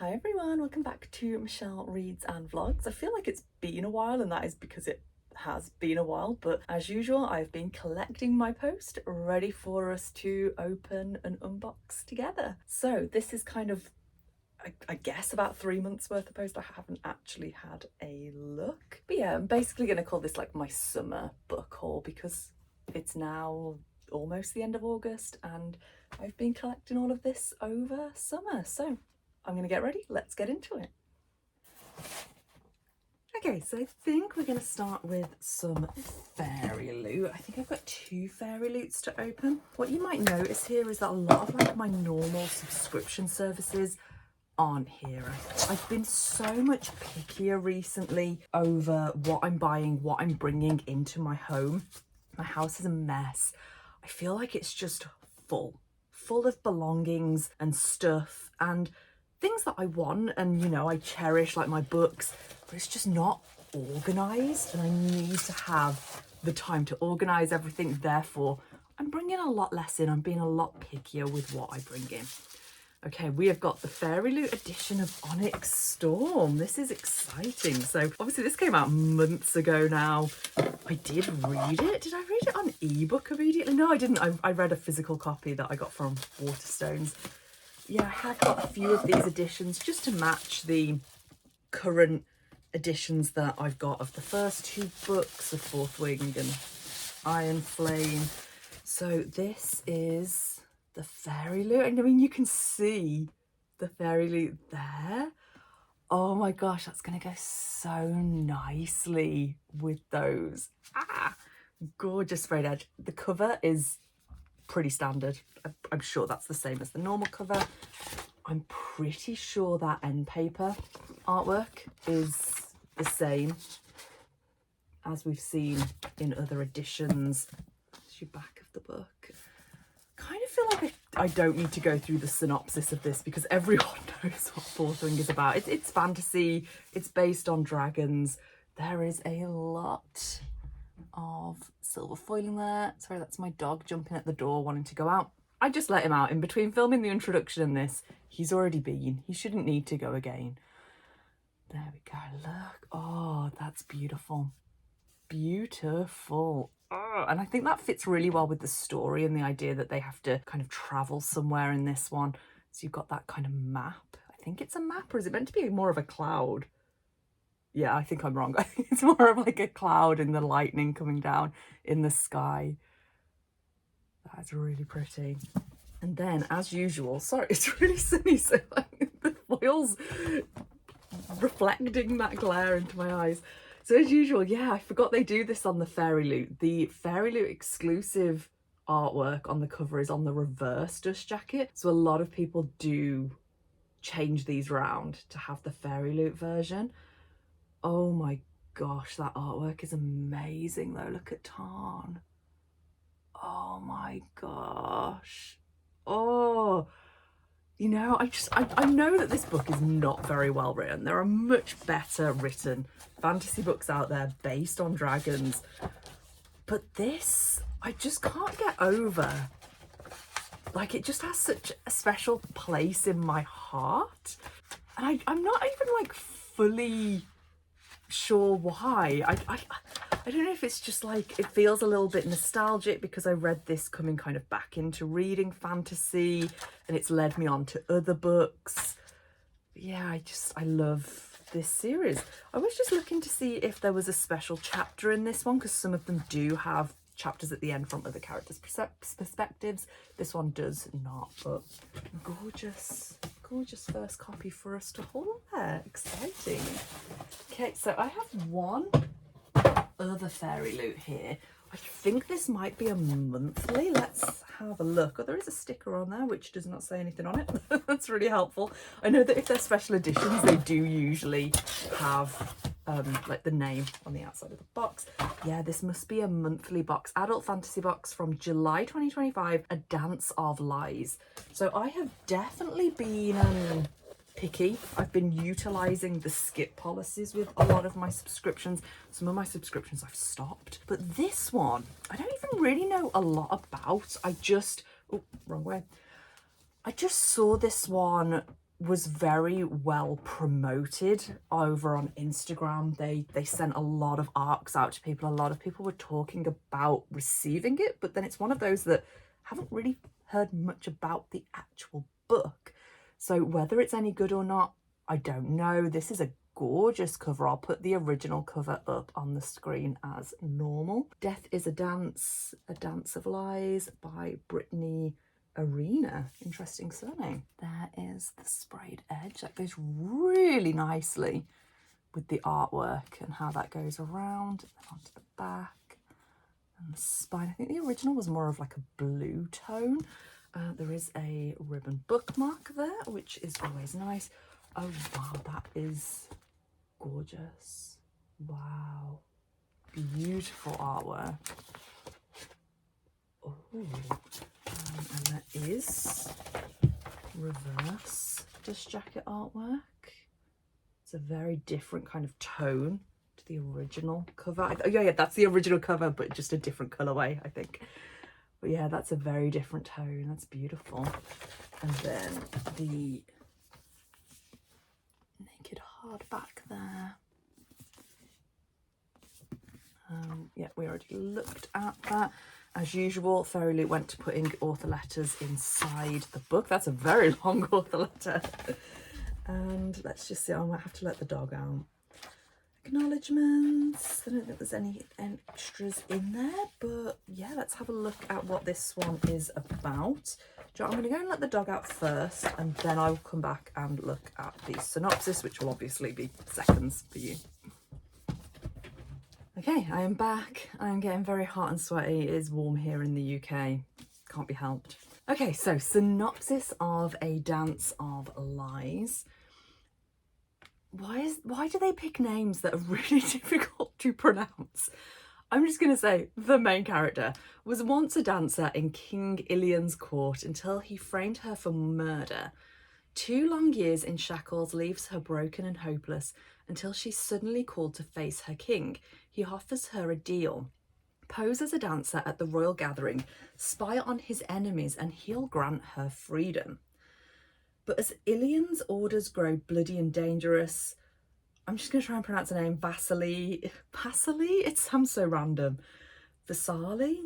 Hi everyone, welcome back to Michelle Reads and Vlogs. I feel like it's been a while, and that is because it has been a while, but as usual I've been collecting my post ready for us to open and unbox together. So this is kind of, I guess, about 3 months worth of post. I haven't actually had a look, but yeah, I'm basically going to call this like my summer book haul because it's now almost the end of August and I've been collecting all of this over summer. So I'm going to get ready. Let's get into it. Okay, so I think we're going to start with some Fairyloot. I think I've got 2 Fairyloots to open. What you might notice here is that a lot of like my normal subscription services aren't here. I've been so much pickier recently over what I'm buying, what I'm bringing into my home. My house is a mess. I feel like it's just full of belongings and stuff and things that I want and, you know, I cherish, like my books, but it's just not organised, and I need to have the time to organise everything. Therefore, I'm bringing a lot less in. I'm being a lot pickier with what I bring in. Okay, we have got the Fairyloot edition of Onyx Storm. This is exciting. So obviously this came out months ago now. I did read it. Did I read it on ebook immediately? No, I didn't. I read a physical copy that I got from Waterstones. Yeah, I have got a few of these editions just to match the current editions that I've got of the first 2 books of Fourth Wing and Iron Flame. So this is the Fairyloot, and I mean, you can see the Fairyloot there. Oh my gosh, that's gonna go so nicely with those. Gorgeous frayed edge. The cover is pretty standard. I'm sure that's the same as the normal cover. I'm pretty sure that end paper artwork is the same as we've seen in other editions. That's your back of the book. Kind of feel like I don't need to go through the synopsis of this because everyone knows what Fourth Wing is about. It's fantasy, it's based on dragons. There is a lot of silver foiling there. Sorry, that's my dog jumping at the door wanting to go out. I just let him out in between filming the introduction and this. He's already been. He shouldn't need to go again. There we go. Look. Oh, that's beautiful. Beautiful. Oh, and I think that fits really well with the story and the idea that they have to kind of travel somewhere in this one. So you've got that kind of map. I think it's a map, or is it meant to be more of a cloud? Yeah, I think I'm wrong. I think it's more of like a cloud and the lightning coming down in the sky. That's really pretty. And then, as usual, sorry, it's really sunny, so like, the foil's reflecting that glare into my eyes. So as usual, yeah, I forgot they do this on the Fairyloot. The Fairyloot exclusive artwork on the cover is on the reverse dust jacket. So a lot of people do change these round to have the Fairyloot version. Oh my gosh, that artwork is amazing though. Look at Tarn. Oh my gosh. Oh, you know, I know that this book is not very well written. There are much better written fantasy books out there based on dragons. But this, I just can't get over. Like, it just has such a special place in my heart. And I'm not even like fully sure why. I don't know if it's just like it feels a little bit nostalgic because I read this coming kind of back into reading fantasy and it's led me on to other books. But yeah, I love this series. I was just looking to see if there was a special chapter in this one because some of them do have chapters at the end from other characters' perspectives. This one does not, but gorgeous first copy for us to hold there. Exciting. Okay, so I have one other Fairyloot here. I think this might be a monthly. Let's have a look. Oh, there is a sticker on there which does not say anything on it. That's really helpful. I know that if they're special editions, they do usually have like the name on the outside of the box. Yeah, this must be a monthly box. Adult fantasy box from July 2025, A Dance of Lies. So I have definitely been picky. I've been utilizing the skip policies with a lot of my subscriptions. Some of my subscriptions I've stopped, but this one I don't even really know a lot about. I just saw this one was very well promoted over on Instagram. They sent a lot of ARCs out to people. A lot of people were talking about receiving it, but then it's one of those that haven't really heard much about the actual book. So whether it's any good or not, I don't know. This is a gorgeous cover. I'll put the original cover up on the screen as normal. Death is a Dance of Lies by Brittany Arena. Interesting surname. There is the sprayed edge. That goes really nicely with the artwork and how that goes around and then onto the back and the spine. I think the original was more of like a blue tone. There is a ribbon bookmark there, which is always nice. Oh wow, that is gorgeous. Wow, beautiful artwork. Oh, and that is reverse disc jacket artwork. It's a very different kind of tone to the original cover. Oh yeah, that's the original cover, but just a different colorway, I think. But yeah, that's a very different tone. That's beautiful. And then the naked hardback there. Yeah, we already looked at that. As usual, Fairyloot went to putting author letters inside the book. That's a very long author letter. And let's just see, I might have to let the dog out. Acknowledgements. I don't think there's any extras in there, but yeah, let's have a look at what this one is about. I'm going to go and let the dog out first, and then I'll come back and look at the synopsis, which will obviously be seconds for you. Okay, I am back. I am getting very hot and sweaty. It is warm here in the UK. Can't be helped. Okay, so synopsis of A Dance of Lies. Why do they pick names that are really difficult to pronounce? I'm just going to say the main character was once a dancer in King Ilian's court until he framed her for murder. 2 long years in shackles leaves her broken and hopeless until she's suddenly called to face her king. He offers her a deal. Pose as a dancer at the royal gathering, spy on his enemies, and he'll grant her freedom. But as Ilian's orders grow bloody and dangerous, I'm just going to try and pronounce the name, Vasily? It sounds so random. Vasily?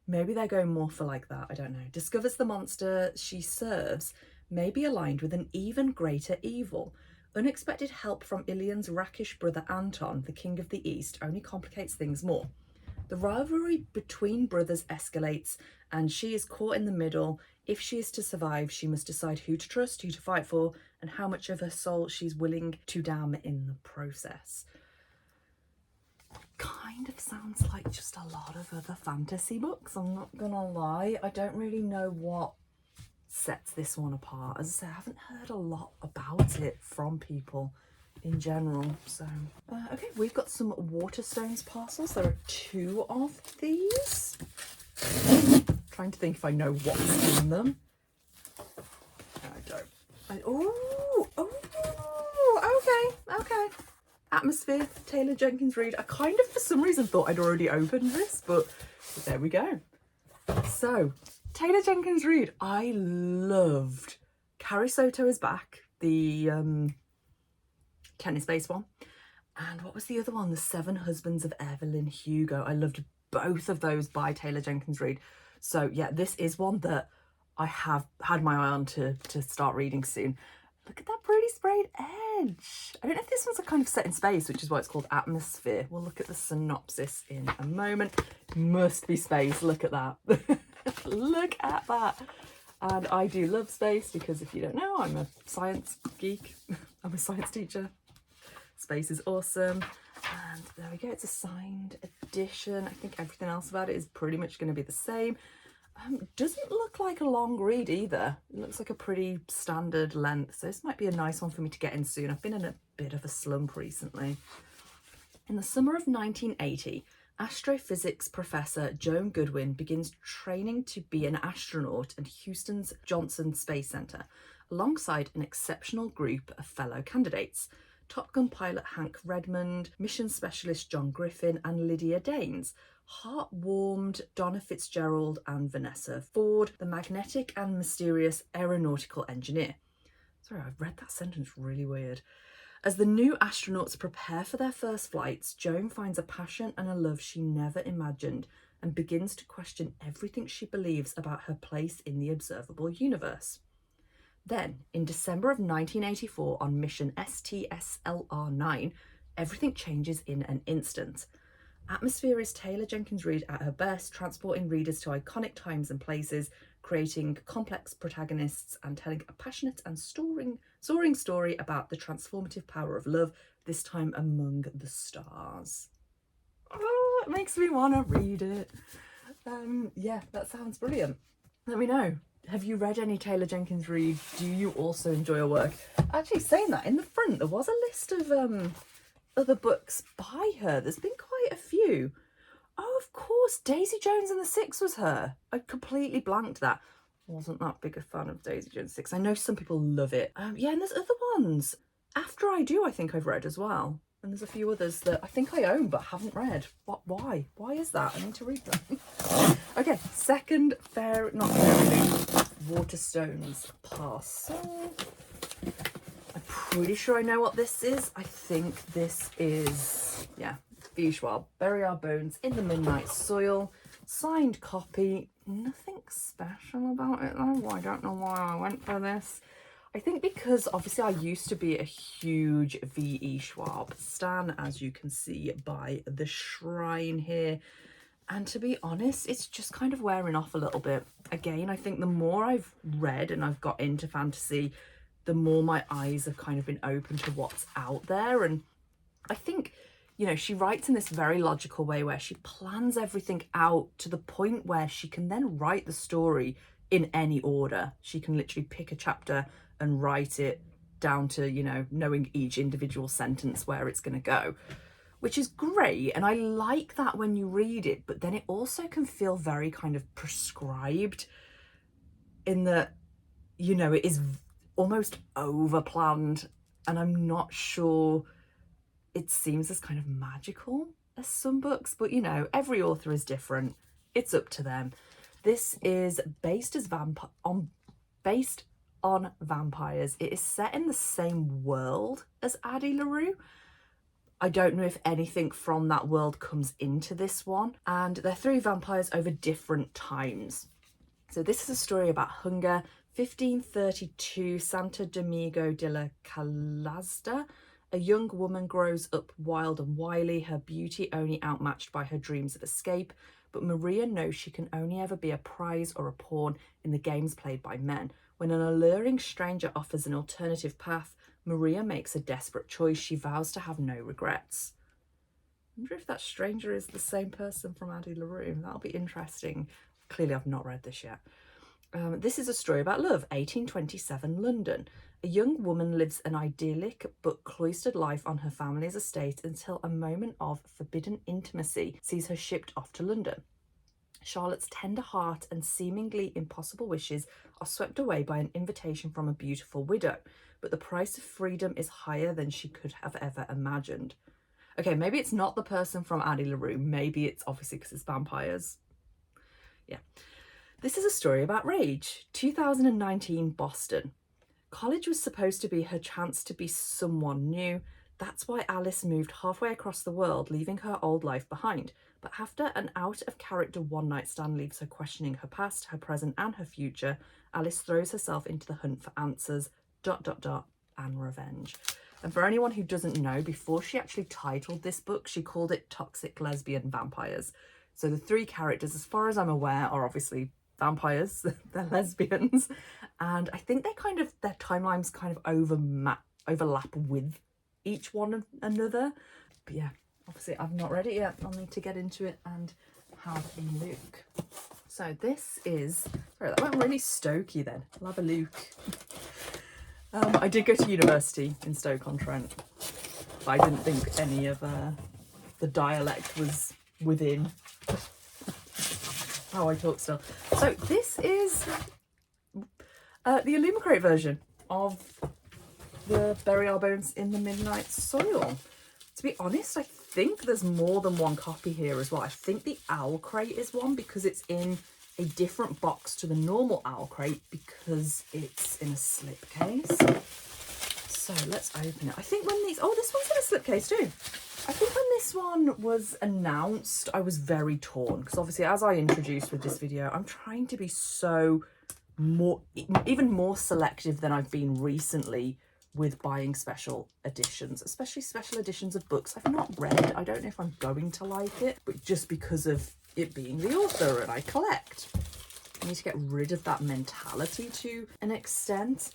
Maybe they're going more for like that, I don't know. Discovers the monster she serves may be aligned with an even greater evil. Unexpected help from Ilian's rakish brother Anton, the king of the East, only complicates things more. The rivalry between brothers escalates, and she is caught in the middle. If she is to survive, she must decide who to trust, who to fight for, and how much of her soul she's willing to damn in the process. Kind of sounds like just a lot of other fantasy books, I'm not gonna lie. I don't really know what sets this one apart. As I say, I haven't heard a lot about it from people in general. So okay, we've got some Waterstones parcels. There are 2 of these. Trying to think if I know what's in them. I don't. Okay. Atmosphere, Taylor Jenkins Reid. I kind of, for some reason, thought I'd already opened this, but there we go. So, Taylor Jenkins Reid, I loved. Carrie Soto is back, the tennis-based one. And what was the other one? The 7 Husbands of Evelyn Hugo. I loved both of those by Taylor Jenkins Reid. So yeah, this is one that I have had my eye on to start reading soon. Look at that pretty sprayed edge. I don't know if this one's a kind of set in space, which is why it's called Atmosphere. We'll look at the synopsis in a moment. Must be space. Look at that. Look at that. And I do love space because if you don't know, I'm a science geek. I'm a science teacher. Space is awesome. And there we go. It's a signed edition. I think everything else about it is pretty much going to be the same. Doesn't look like a long read either. It looks like a pretty standard length. So this might be a nice one for me to get in soon. I've been in a bit of a slump recently. In the summer of 1980, astrophysics professor Joan Goodwin begins training to be an astronaut at Houston's Johnson Space Center, alongside an exceptional group of fellow candidates. Top Gun pilot Hank Redmond, mission specialist John Griffin, and Lydia Danes. Heart-warmed Donna Fitzgerald and Vanessa Ford, the magnetic and mysterious aeronautical engineer. Sorry, I've read that sentence really weird. As the new astronauts prepare for their first flights, Joan finds a passion and a love she never imagined and begins to question everything she believes about her place in the observable universe. Then, in December of 1984, on mission STSLR-9, everything changes in an instant. Atmosphere is Taylor Jenkins Reid at her best, transporting readers to iconic times and places, creating complex protagonists and telling a passionate and soaring story about the transformative power of love, this time among the stars. Oh, it makes me want to read it. Yeah, that sounds brilliant. Let me know. Have you read any Taylor Jenkins Reid? Do you also enjoy her work? Actually, saying that, in the front there was a list of other books by her. There's been quite a few. Oh, of course, Daisy Jones and the Six was her. I completely blanked that. Wasn't that big a fan of Daisy Jones 6. I know some people love it. Yeah, and there's other ones. After I Do, I think I've read as well. And there's a few others that I think I own but haven't read. Why? Why is that? I need to read them. Okay, second Waterstones parcel. I'm pretty sure I know what this is. I think this is, yeah, Schwab. Bury Our Bones in the Midnight Soil. Signed copy. Nothing special about it though. I don't know why I went for this. I think because obviously I used to be a huge V.E. Schwab stan, as you can see by the shrine here. And to be honest, it's just kind of wearing off a little bit. Again, I think the more I've read and I've got into fantasy, the more my eyes have kind of been open to what's out there. And I think, you know, she writes in this very logical way where she plans everything out to the point where she can then write the story in any order. She can literally pick a chapter and write it down to, you know, knowing each individual sentence where it's going to go, which is great. And I like that when you read it, but then it also can feel very kind of prescribed in that, you know, it is almost over planned, and I'm not sure it seems as kind of magical as some books, but you know, every author is different. It's up to them. This is based on vampires. It is set in the same world as Addie LaRue. I don't know if anything from that world comes into this one, and they're 3 vampires over different times. So this is a story about hunger. 1532, Santo Domingo de la Calazda. A young woman grows up wild and wily, her beauty only outmatched by her dreams of escape, but Maria knows she can only ever be a prize or a pawn in the games played by men. When an alluring stranger offers an alternative path, Maria makes a desperate choice. She vows to have no regrets. I wonder if that stranger is the same person from Addie LaRue. That'll be interesting. Clearly, I've not read this yet. This is a story about love, 1827 London. A young woman lives an idyllic but cloistered life on her family's estate until a moment of forbidden intimacy sees her shipped off to London. Charlotte's tender heart and seemingly impossible wishes are swept away by an invitation from a beautiful widow, but the price of freedom is higher than she could have ever imagined. Okay, maybe it's not the person from Addie LaRue. Maybe it's obviously because it's vampires. Yeah. This is a story about rage. 2019 Boston. College was supposed to be her chance to be someone new. That's why Alice moved halfway across the world, leaving her old life behind. But after an out-of-character one-night stand leaves her questioning her past, her present and her future, Alice throws herself into the hunt for answers, ... and revenge. And for anyone who doesn't know, before she actually titled this book, she called it Toxic Lesbian Vampires. So the 3 characters, as far as I'm aware, are obviously vampires. They're lesbians. And I think their timelines kind of overlap with each one another. But yeah, obviously I've not read it yet. I'll need to get into it and have a look. So this is, sorry, that went really Stokey then. I'll have a look. I did go to university in Stoke-on-Trent, but I didn't think any of the dialect was within how I talk still. So this is the Owlcrate version of the Bury Our Bones in the Midnight Soil. To be honest, I think there's more than one copy here as well. I think the Owlcrate is one because it's in a different box to the normal Owlcrate because it's in a slipcase. So let's open it. I think when these, oh, this one's in a slipcase too. I think when this one was announced, I was very torn because obviously, as I introduced with this video, I'm trying to be even more selective than I've been recently with buying special editions, especially special editions of books I've not read. I don't know if I'm going to like it, but just because of it being the author and I collect, I need to get rid of that mentality to an extent.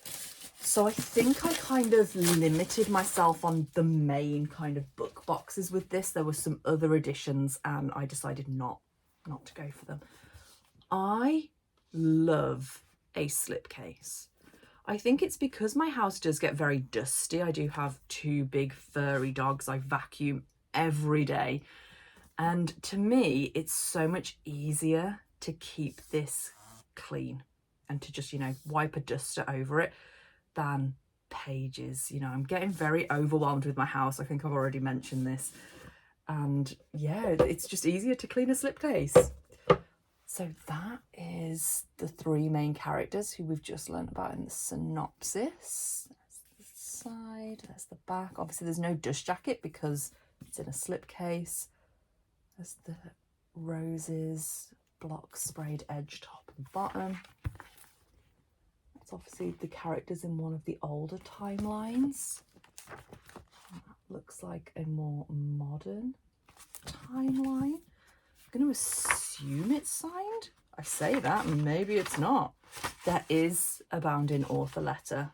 So I think I kind of limited myself on the main kind of book boxes with this. There were some other editions and I decided not to go for them. I love a slipcase. I think it's because my house does get very dusty. I do have 2 big furry dogs. I vacuum every day. And to me, it's so much easier to keep this clean and to just, you know, wipe a duster over it than pages. You know, I'm getting very overwhelmed with my house. I think I've already mentioned this. And yeah, it's just easier to clean a slipcase. So that is the 3 main characters who we've just learned about in the synopsis. There's the side, there's the back. Obviously there's no dust jacket because it's in a slipcase. There's the roses, block sprayed edge, top and bottom. That's obviously the characters in one of the older timelines. That looks like a more modern timeline. I'm going to assume it's signed. I say that, maybe it's not. There is a bound-in author letter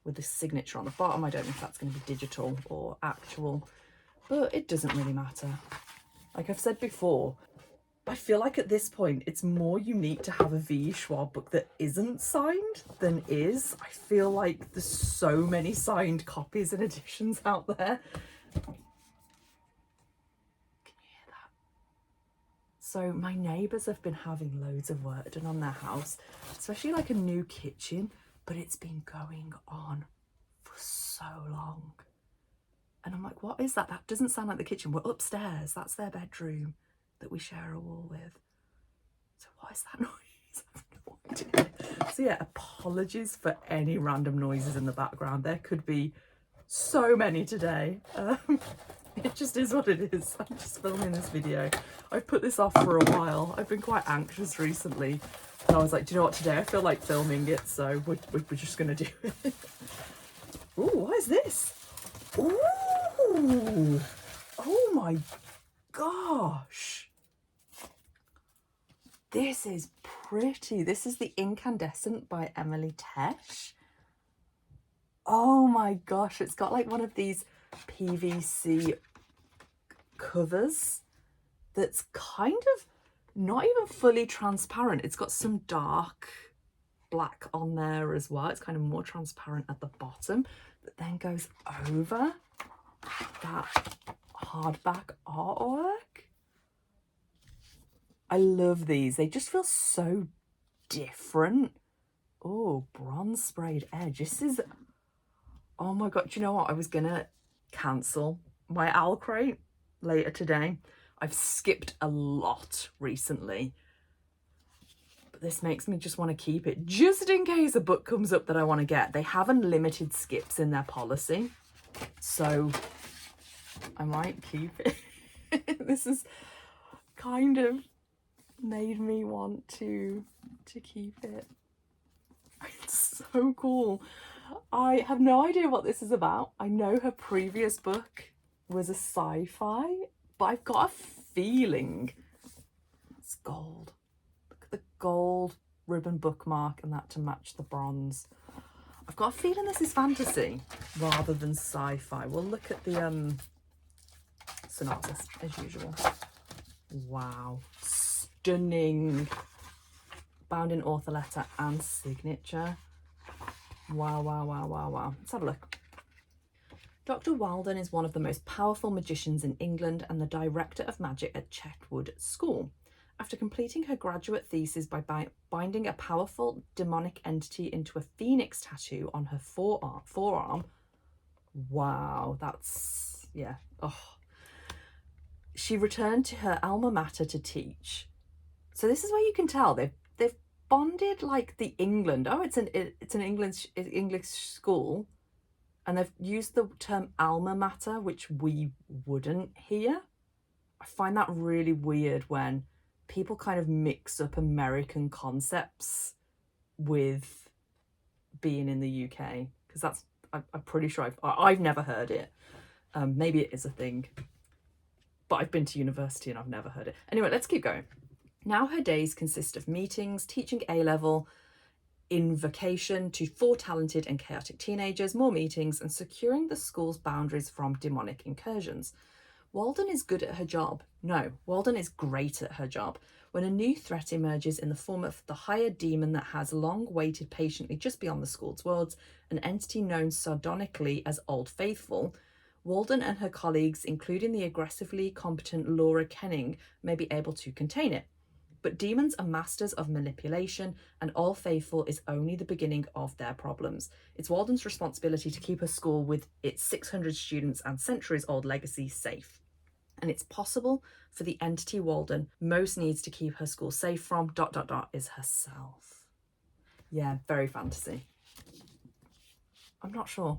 with the signature on the bottom. I don't know if that's going to be digital or actual, but it doesn't really matter. Like I've said before, I feel like at this point it's more unique to have a V. Schwab book that isn't signed than is. I feel like there's so many signed copies and editions out there. So my neighbours have been having loads of work done on their house, especially like a new kitchen, but it's been going on for so long. And I'm like, what is that? That doesn't sound like the kitchen. We're upstairs. That's their bedroom that we share a wall with. So what is that noise? I have no idea. So yeah, apologies for any random noises in the background. There could be so many today. It just is what it is. I'm just filming this video. I've put this off for a while. I've been quite anxious recently. And I was like, do you know what, today I feel like filming it, so we're just going to do it. Ooh, what is this? Ooh! Oh my gosh! This is pretty. This is The Incandescent by Emily Tesh. Oh my gosh, it's got like one of these PVC covers that's kind of not even fully transparent. It's got some dark black on there as well. It's kind of more transparent at the bottom, but then goes over that hardback artwork. I love these. They just feel so different. Oh, bronze sprayed edge. This is, oh my god, do you know what? I was gonna cancel my Owlcrate later today. I've skipped a lot recently, but this makes me just want to keep it just in case a book comes up that I want to get. They have unlimited skips in their policy, so I might keep it. This has kind of made me want to keep it. It's so cool. I have no idea what this is about. I know her previous book was a sci-fi, but I've got a feeling it's gold. Look at the gold ribbon bookmark and that to match the bronze. I've got a feeling this is fantasy rather than sci-fi. We'll look at the synopsis as usual. Wow, stunning. Bound in author letter and signature. Wow, wow, wow, wow, wow. Let's have a look. Dr. Walden is one of the most powerful magicians in England and the director of magic at Chetwood School. After completing her graduate thesis by binding a powerful demonic entity into a phoenix tattoo on her forearm. Wow, that's, yeah. Oh. She returned to her alma mater to teach. So this is where you can tell they've bonded like the England. Oh, it's an English school, and they've used the term alma mater, which we wouldn't here. I find that really weird when people kind of mix up American concepts with being in the UK, because that's I'm pretty sure I've never heard it. Maybe it is a thing, but I've been to university and I've never heard it. Anyway, let's keep going. Now her days consist of meetings, teaching A-level, invocation to 4 talented and chaotic teenagers, more meetings, and securing the school's boundaries from demonic incursions. Walden is good at her job. No, Walden is great at her job. When a new threat emerges in the form of the hired demon that has long waited patiently just beyond the school's walls, an entity known sardonically as Old Faithful, Walden and her colleagues, including the aggressively competent Laura Kenning, may be able to contain it. But demons are masters of manipulation, and Old Faithful is only the beginning of their problems. It's Walden's responsibility to keep her school with its 600 students and centuries-old legacy safe. And it's possible for the entity Walden most needs to keep her school safe from ... is herself. Yeah, very fantasy. I'm not sure.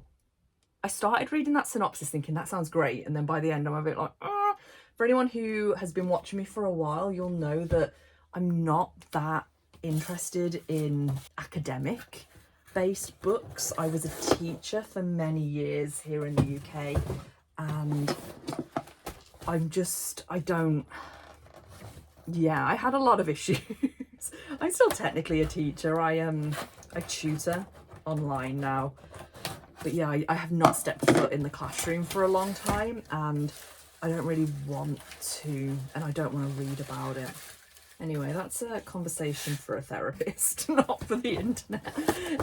I started reading that synopsis thinking that sounds great, and then by the end I'm a bit like, ah. For anyone who has been watching me for a while, you'll know that I'm not that interested in academic based books. I was a teacher for many years here in the UK, and I had a lot of issues. I'm still technically a teacher. I tutor online now, but yeah, I have not stepped foot in the classroom for a long time, and I don't really want to, and I don't want to read about it. Anyway, that's a conversation for a therapist, not for the internet.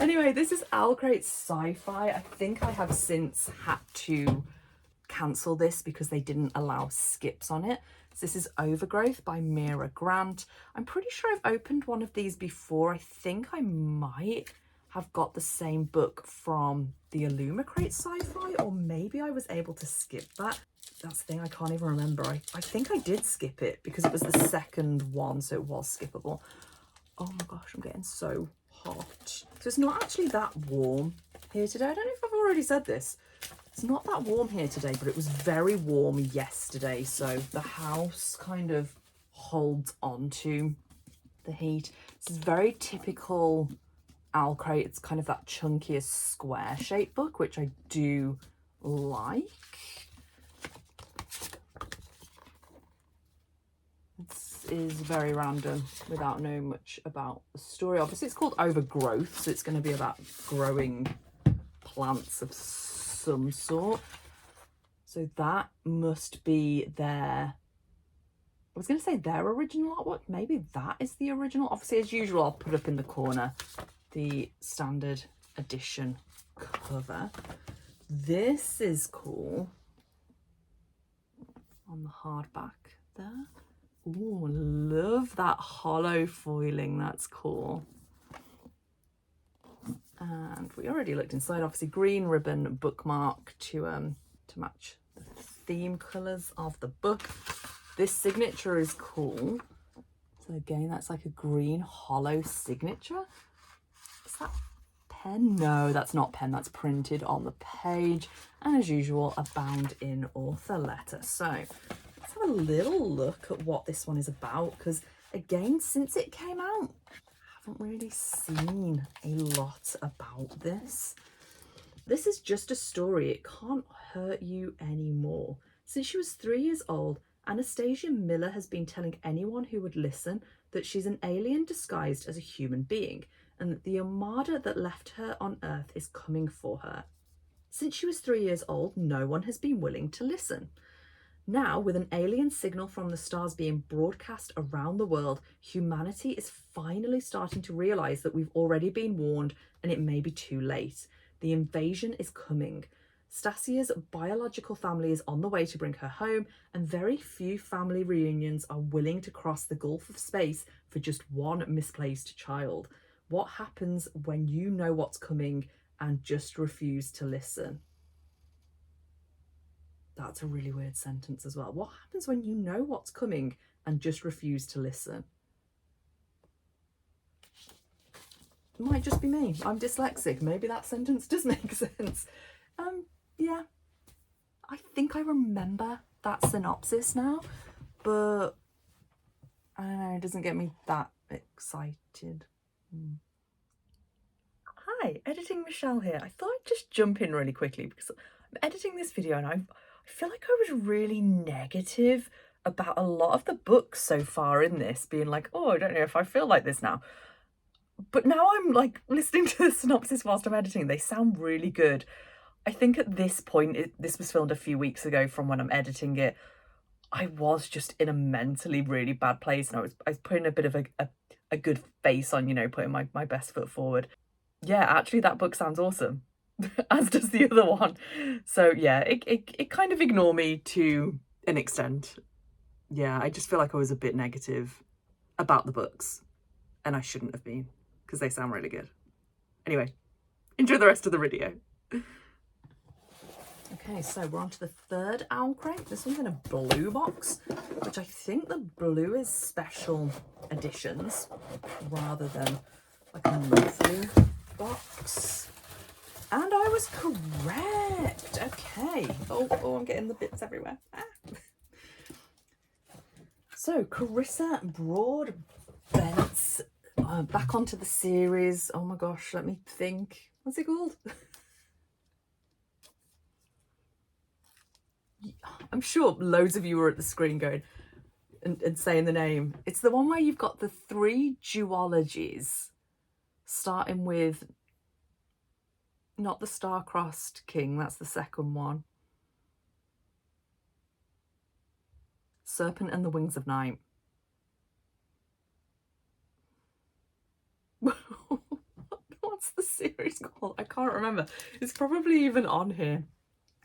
Anyway, this is Owlcrate Sci-Fi. I think I have since had to cancel this because they didn't allow skips on it. So this is Overgrowth by Mira Grant. I'm pretty sure I've opened one of these before. I think I might have got the same book from the Owlcrate Sci-Fi, or maybe I was able to skip that. That's the thing, I can't even remember. I think I did skip it because it was the second one, so it was skippable. Oh my gosh, I'm getting so hot. So it's not actually that warm here today. I don't know if I've already said this. It's not that warm here today, but it was very warm yesterday. So the house kind of holds on to the heat. This is very typical Owlcrate. It's kind of that chunkier square shaped book, which I do like. This is very random without knowing much about the story. Obviously it's called Overgrowth, so it's going to be about growing plants of some sort. So that must be their, I was going to say their original artwork. Maybe that is the original. Obviously, as usual, I'll put up in the corner the standard edition cover. This is cool on the hardback there. Ooh, love that hollow foiling. That's cool. And we already looked inside. Obviously, green ribbon bookmark to match the theme colours of the book. This signature is cool. So again, that's like a green hollow signature. Is that pen? No, that's not pen. That's printed on the page. And as usual, a bound in author letter. So let's have a little look at what this one is about, because again, since it came out, I haven't really seen a lot about this. This is just a story. It can't hurt you anymore. Since she was 3 years old, Anastasia Miller has been telling anyone who would listen that she's an alien disguised as a human being, and that the armada that left her on Earth is coming for her. Since she was 3 years old, no one has been willing to listen. Now, with an alien signal from the stars being broadcast around the world, humanity is finally starting to realise that we've already been warned and it may be too late. The invasion is coming. Stasia's biological family is on the way to bring her home, and very few family reunions are willing to cross the gulf of space for just one misplaced child. What happens when you know what's coming and just refuse to listen? That's a really weird sentence as well. What happens when you know what's coming and just refuse to listen? It might just be me. I'm dyslexic. Maybe that sentence does make sense. Yeah. I think I remember that synopsis now, but I don't know, it doesn't get me that excited. Hi, Editing Michelle here. I thought I'd just jump in really quickly because I'm editing this video and I feel like I was really negative about a lot of the books so far in this, being like, oh, I don't know if I feel like this now. But now I'm like listening to the synopsis whilst I'm editing. They sound really good. I think at this point, this was filmed a few weeks ago from when I'm editing it, I was just in a mentally really bad place, and I was putting a bit of a good face on, you know, putting my best foot forward. Yeah, actually that book sounds awesome, as does the other one. So yeah, it kind of ignored me to an extent. Yeah, I just feel like I was a bit negative about the books, and I shouldn't have been, because they sound really good. Anyway, enjoy the rest of the video. Okay, so we're on to the third Owlcrate. This one's in a blue box, which I think the blue is special editions rather than like a monthly box. And I was correct. Okay. Oh, I'm getting the bits everywhere. Ah. So, Carissa Broadbent's back onto the series. Oh my gosh, let me think. What's it called? I'm sure loads of you are at the screen going and saying the name. It's the one where you've got the 3 duologies, starting with not the Star-Crossed King, that's the second one. Serpent and the Wings of Night. What's the series called? I can't remember. It's probably even on here.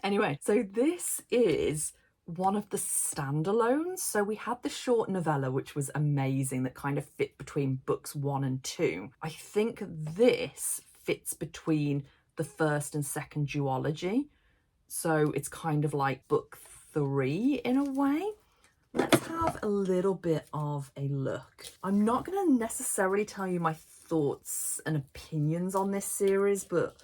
Anyway, so this is one of the standalones. So we had the short novella, which was amazing, that kind of fit between books 1 and 2. I think this fits between the first and second duology. So it's kind of like book 3 in a way. Let's have a little bit of a look. I'm not going to necessarily tell you my thoughts and opinions on this series, but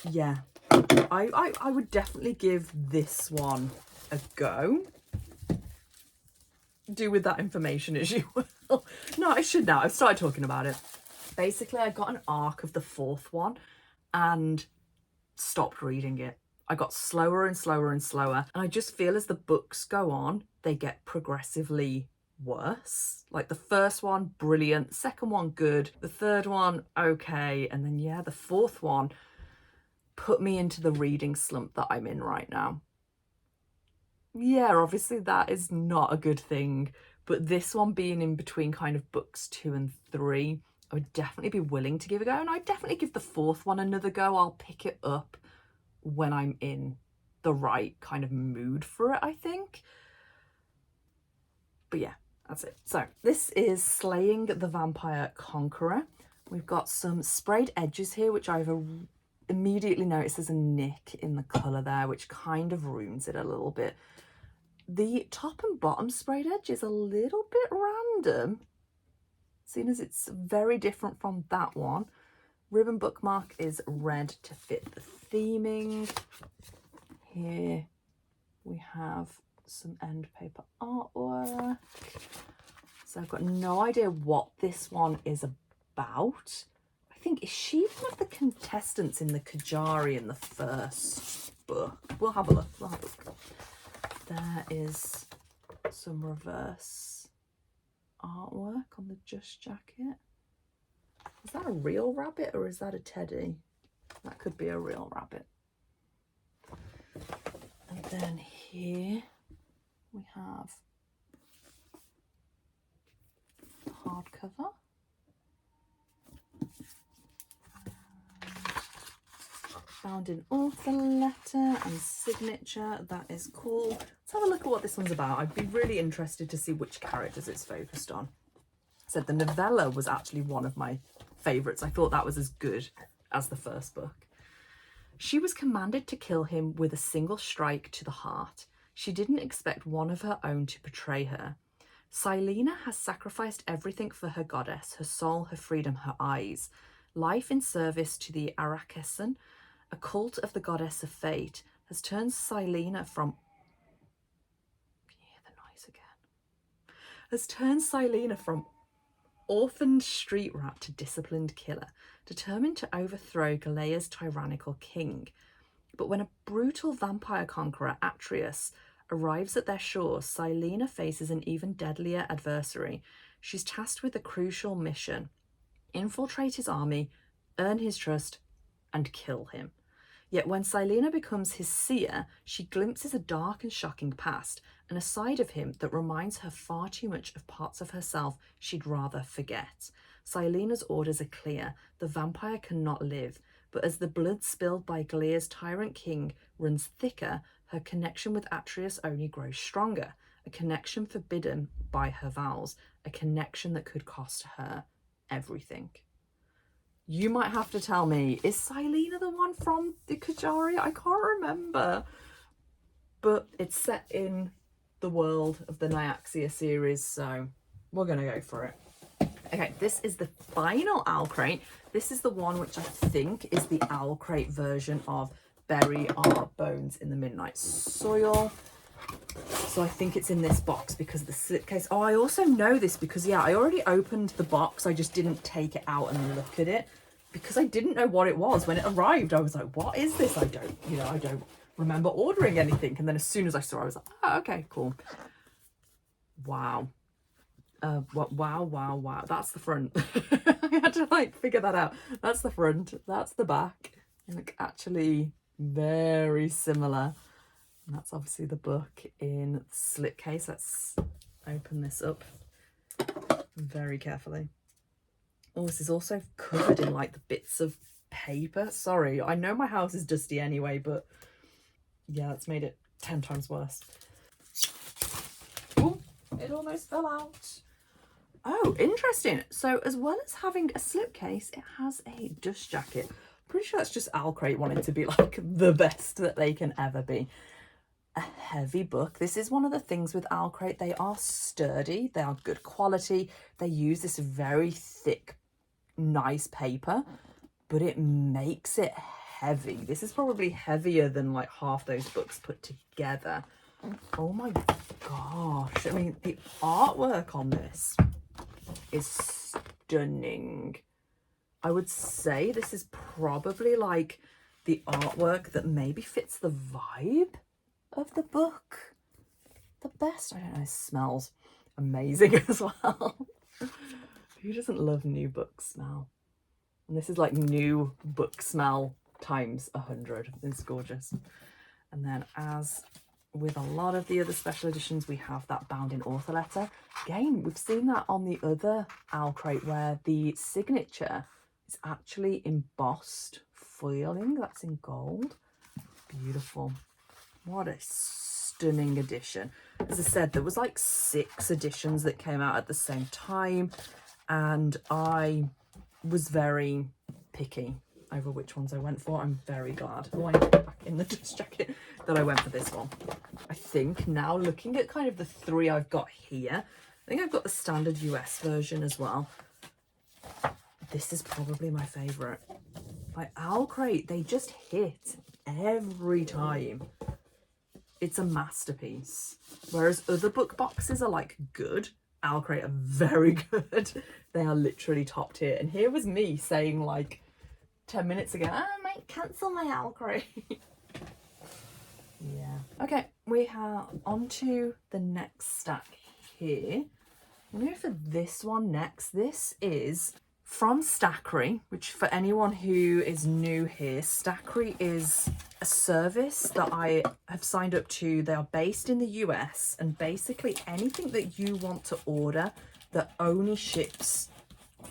yeah, I would definitely give this one a go. Do with that information as you will. No, I should now. I've started talking about it. Basically, I got an arc of the 4th one and stopped reading it. I got slower and slower and slower. And I just feel as the books go on, they get progressively worse. Like the first one, brilliant. The second one, good. The third one, okay. And then, yeah, the 4th one put me into the reading slump that I'm in right now. Yeah, obviously that is not a good thing. But this one being in between kind of books 2 and 3, I would definitely be willing to give a go. And I'd definitely give the 4th one another go. I'll pick it up when I'm in the right kind of mood for it, I think. But yeah, that's it. So this is Slaying the Vampire Conqueror. We've got some sprayed edges here, which I've immediately noticed there's a nick in the colour there, which kind of ruins it a little bit. The top and bottom sprayed edge is a little bit random, seeing as it's very different from that one. Ribbon bookmark is red to fit the theming. Here we have some end paper artwork. So I've got no idea what this one is about. I think, is she one of the contestants in the Kajari in the first book? We'll have a look. We'll have a look. There is some reverse artwork on the Just jacket. Is that a real rabbit or is that a teddy? That could be a real rabbit. And then here we have hardcover. Found in author letter and signature. That is cool. Let's have a look at what this one's about. I'd be really interested to see which characters it's focused on. So the novella was actually one of my favourites. I thought that was as good as the first book. She was commanded to kill him with a single strike to the heart. She didn't expect one of her own to betray her. Silena has sacrificed everything for her goddess, her soul, her freedom, her eyes. Life in service to the Arakesan, a cult of the goddess of fate, has turned Silena from... Can you hear the noise again? Has turned Silena from orphaned street rat to disciplined killer, determined to overthrow Galea's tyrannical king. But when a brutal vampire conqueror, Atreus, arrives at their shore, Silena faces an even deadlier adversary. She's tasked with a crucial mission: infiltrate his army, earn his trust, and kill him. Yet when Silena becomes his seer, she glimpses a dark and shocking past, and a side of him that reminds her far too much of parts of herself she'd rather forget. Silena's orders are clear: the vampire cannot live, but as the blood spilled by Galea's tyrant king runs thicker, her connection with Atreus only grows stronger, a connection forbidden by her vows, a connection that could cost her everything. You might have to tell me, is Silena the one from the Kajari? I can't remember. But it's set in the world of the Nyaxia series, so we're going to go for it. Okay, this is the final Owlcrate. This is the one which I think is the Owlcrate version of Bury Our Bones in the Midnight Soil. So I think it's in this box because of the slipcase. Oh, I also know this because, yeah, I already opened the box. I just didn't take it out and look at it because I didn't know what it was. When it arrived, I was like, what is this? I don't remember ordering anything. And then as soon as I saw it, I was like, oh, okay, cool. Wow. Wow. That's the front. I had to like figure that out. That's the front. That's the back. Like actually very similar. And that's obviously the book in the slipcase. Let's open this up very carefully. Oh, this is also covered in like the bits of paper. Sorry, I know my house is dusty anyway, but yeah, it's made it 10 times worse. Oh, it almost fell out. Oh, interesting. So as well as having a slipcase, it has a dust jacket. Pretty sure that's just Owlcrate wanting to be like the best that they can ever be. A heavy book. This is one of the things with Owlcrate. They are sturdy. They are good quality. They use this very thick, nice paper, but it makes it heavy. This is probably heavier than like half those books put together. Oh my gosh. I mean, the artwork on this is stunning. I would say this is probably like the artwork that maybe fits the vibe of the book the best. I don't know, it smells amazing as well. Who doesn't love new book smell? And this is like new book smell times 100. It's gorgeous. And then as with a lot of the other special editions, we have that bound in author letter. Again, we've seen that on the other Owlcrate where the signature is actually embossed foiling. That's in gold. Beautiful. What a stunning edition. As I said, there was like 6 editions that came out at the same time, and I was very picky over which ones I went for. I'm very glad. Oh, I put it back in the dust jacket that I went for this one. I think now looking at kind of the 3 I've got here, I think I've got the standard US version as well. This is probably my favourite. Like Owlcrate, they just hit every time. It's a masterpiece. Whereas other book boxes are like good, Owlcrate are very good. They are literally top tier. And here was me saying like 10 minutes ago, I might cancel my Owlcrate. Yeah. Okay, we are on to the next stack here. I'm going to go for this one next. This is from Stackry, which for anyone who is new here, Stackry is a service that I have signed up to. They are based in the US, and basically anything that you want to order that only ships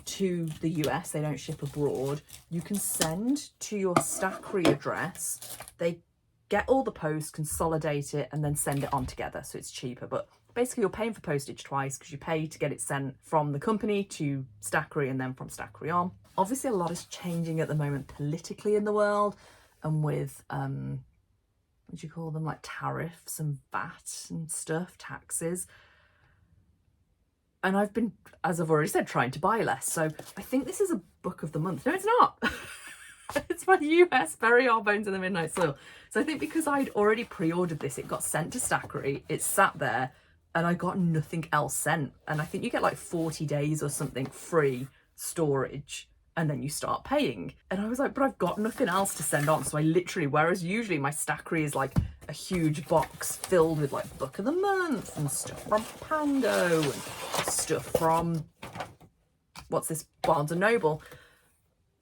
to the US, they don't ship abroad, you can send to your Stackry address. They get all the post, consolidate it, and then send it on together, so it's cheaper. But basically you're paying for postage twice because you pay to get it sent from the company to Stackry and then from Stackry on. Obviously a lot is changing at the moment politically in the world, and with what do you call them, like tariffs and VAT and stuff, taxes. And I've been, as I've already said, trying to buy less. So I think this is a book of the month. No, it's not. It's my US Bury Our Bones in the Midnight Soil. So I think because I'd already pre-ordered this, it got sent to Stackry, it sat there, and I got nothing else sent. And I think you get like 40 days or something free storage, and then you start paying. And I was like, but I've got nothing else to send on. So I literally, whereas usually my Stackry is like a huge box filled with like Book of the Month and stuff from Pango and stuff from, what's this, Barnes and Noble.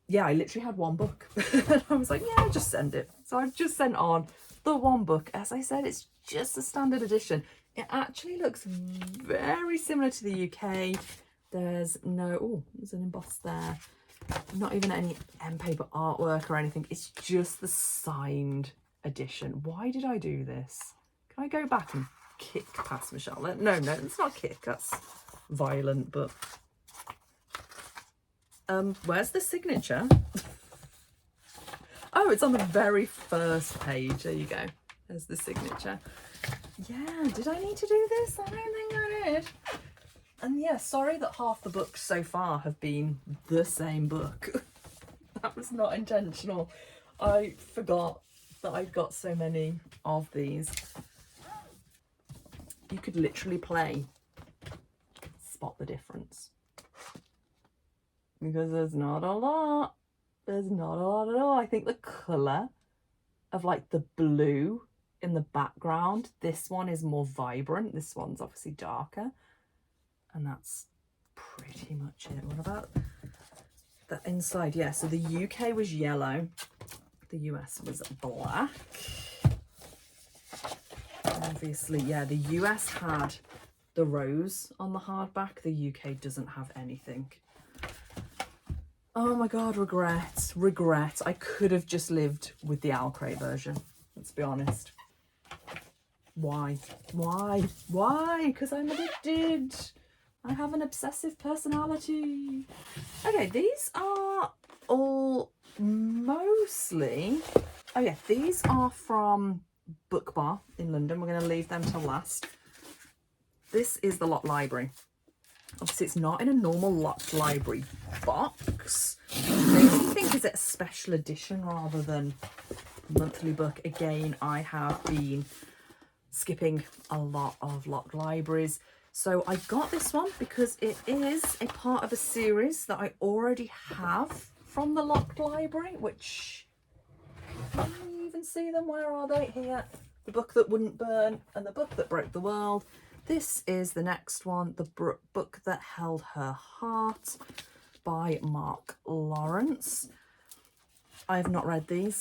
Yeah, I literally had one book. And I was like, yeah, just send it. So I've just sent on the one book. As I said, it's just a standard edition. It actually looks very similar to the UK. There's no, oh, there's an emboss there. Not even any end paper artwork or anything. It's just the signed edition. Why did I do this? Can I go back and kick past Michelle? No, it's not kick. That's violent, but... where's the signature? Oh, it's on the very first page. There you go. There's the signature. Yeah, did I need to do this? I don't think I did. And yeah, sorry that half the books so far have been the same book. That was not intentional. I forgot that I'd got so many of these. You could literally play Spot the Difference. Because there's not a lot. There's not a lot at all. I think the colour of like the blue in the background, this one is more vibrant. This one's obviously darker. And that's pretty much it. What about the inside? Yeah, so the UK was yellow. The US was black. Obviously, yeah, the US had the rose on the hardback. The UK doesn't have anything. Oh my god, regret. I could have just lived with the Owlcrate version, let's be honest. Why? Because I'm addicted. I have an obsessive personality. Okay, these are all mostly... Oh yeah, these are from BookBar in London. We're going to leave them to last. This is the Locked Library. Obviously, it's not in a normal Locked Library box. I think is it a special edition rather than monthly book. Again, I have been skipping a lot of Locked Libraries. So I got this one because it is a part of a series that I already have from the Locked Library, which... Can you even see them? Where are they? Here. The Book That Wouldn't Burn and The Book That Broke the World. This is the next one, The Book That Held Her Heart by Mark Lawrence. I have not read these.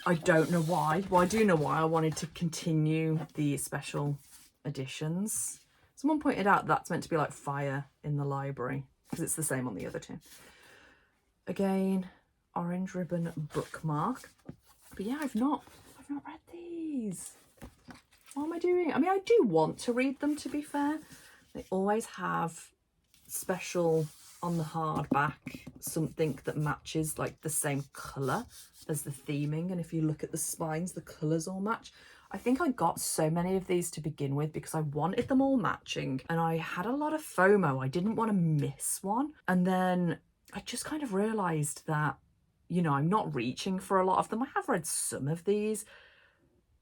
I don't know why. Well, I do know why. I wanted to continue the special editions. Someone pointed out that's meant to be like Fire in the Library because it's the same on the other two. Again, orange ribbon bookmark. But yeah, I've not read these. What am I doing? I mean, I do want to read them, to be fair. They always have special on the hardback, something that matches like the same colour as the theming. And if you look at the spines, the colours all match. I think I got so many of these to begin with because I wanted them all matching. And I had a lot of FOMO. I didn't want to miss one. And then I just kind of realised that, you know, I'm not reaching for a lot of them. I have read some of these,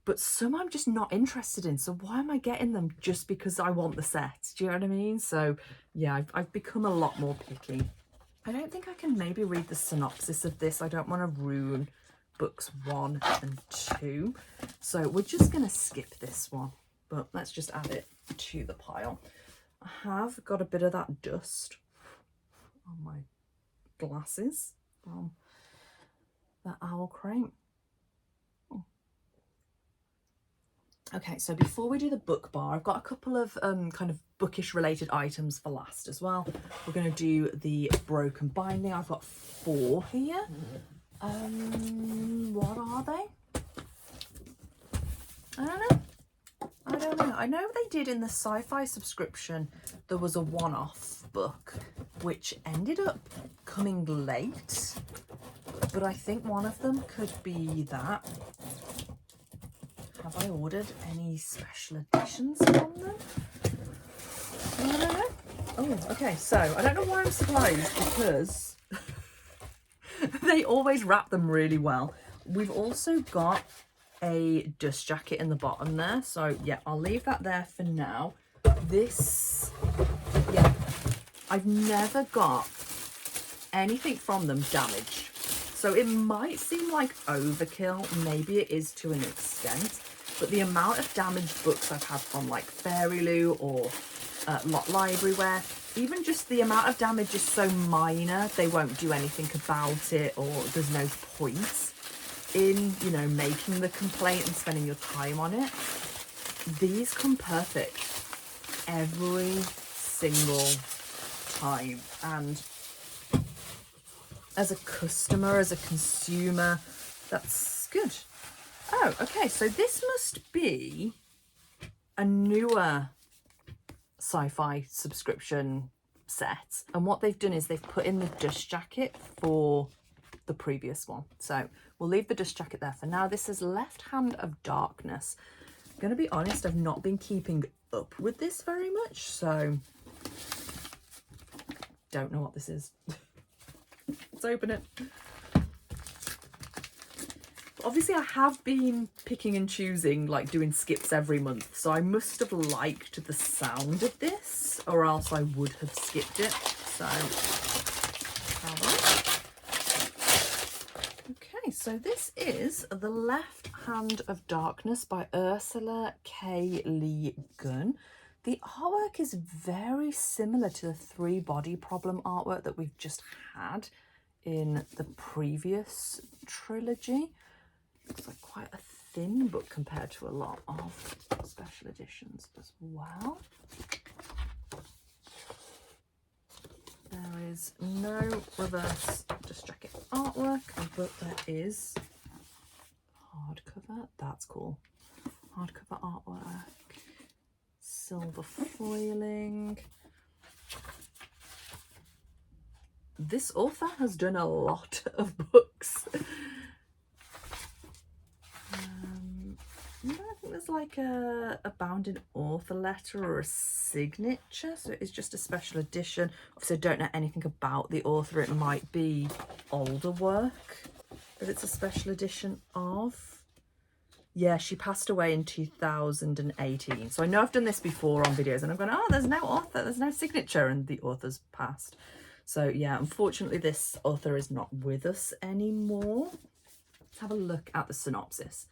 but some I'm just not interested in. So why am I getting them just because I want the set? Do you know what I mean? So yeah, I've become a lot more picky. I don't think I can maybe read the synopsis of this. I don't want to ruin books 1 and 2. So we're just going to skip this one, but let's just add it to the pile. I have got a bit of that dust on my glasses from the Owlcrate. Okay, so before we do the book bar, I've got a couple of kind of bookish related items for last as well. We're going to do the broken binding. I've got 4 here. What are they? I don't know. I know they did in the Sci-fi subscription, there was a one-off book, which ended up coming late. But I think one of them could be that. Have I ordered any special editions from them? I don't know. Oh, okay, so I don't know why I'm surprised, because they always wrap them really well. We've also got a dust jacket in the bottom there, so yeah, I'll leave that there for now. This, yeah, I've never got anything from them damaged, so it might seem like overkill, maybe it is to an extent, but the amount of damaged books I've had from like Fairyloot or Lot Libraryware, even just the amount of damage is so minor, they won't do anything about it, or there's no point in, you know, making the complaint and spending your time on it. These come perfect every single time, and as a customer, as a consumer, that's good. Oh, okay, so this must be a newer Sci-fi subscription set, and what they've done is they've put in the dust jacket for the previous one, so we'll leave the dust jacket there for now. This is Left Hand of Darkness. I'm gonna be honest, I've not been keeping up with this very much, so don't know what this is. Let's open it. Obviously I have been picking and choosing, like doing skips every month, so I must have liked the sound of this, or else I would have skipped it. So okay, so this is The Left Hand of Darkness by Ursula K. Le Guin. The artwork is very similar to the 3-body problem artwork that we've just had in the previous trilogy. Looks like quite a thin book compared to a lot of special editions as well. There is no reverse dust jacket artwork, but there is hardcover. That's cool. Hardcover artwork, silver foiling. This author has done a lot of books. I think there's like a bound in author letter or a signature, so it is just a special edition. Obviously I don't know anything about the author, it might be older work that it's a special edition of. Yeah, she passed away in 2018, so I know I've done this before on videos and I'm going, oh, there's no author, there's no signature, and the author's passed. So yeah, unfortunately this author is not with us anymore. Let's have a look at the synopsis.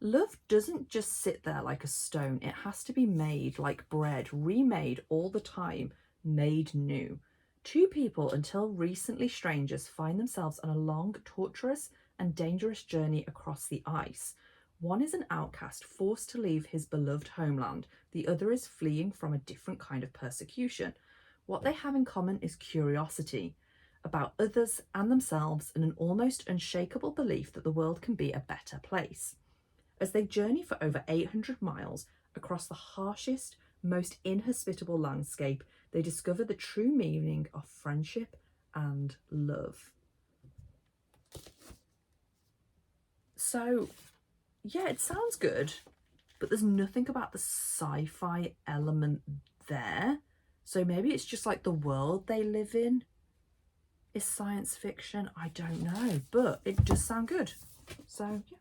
Love doesn't just sit there like a stone. It has to be made like bread, remade all the time, made new. Two people, until recently strangers, find themselves on a long, torturous and dangerous journey across the ice. One is an outcast forced to leave his beloved homeland. The other is fleeing from a different kind of persecution. What they have in common is curiosity about others and themselves, and an almost unshakable belief that the world can be a better place. As they journey for over 800 miles across the harshest, most inhospitable landscape, they discover the true meaning of friendship and love. So, yeah, it sounds good, but there's nothing about the sci-fi element there. So maybe it's just like the world they live in is science fiction. I don't know, but it does sound good. So, yeah.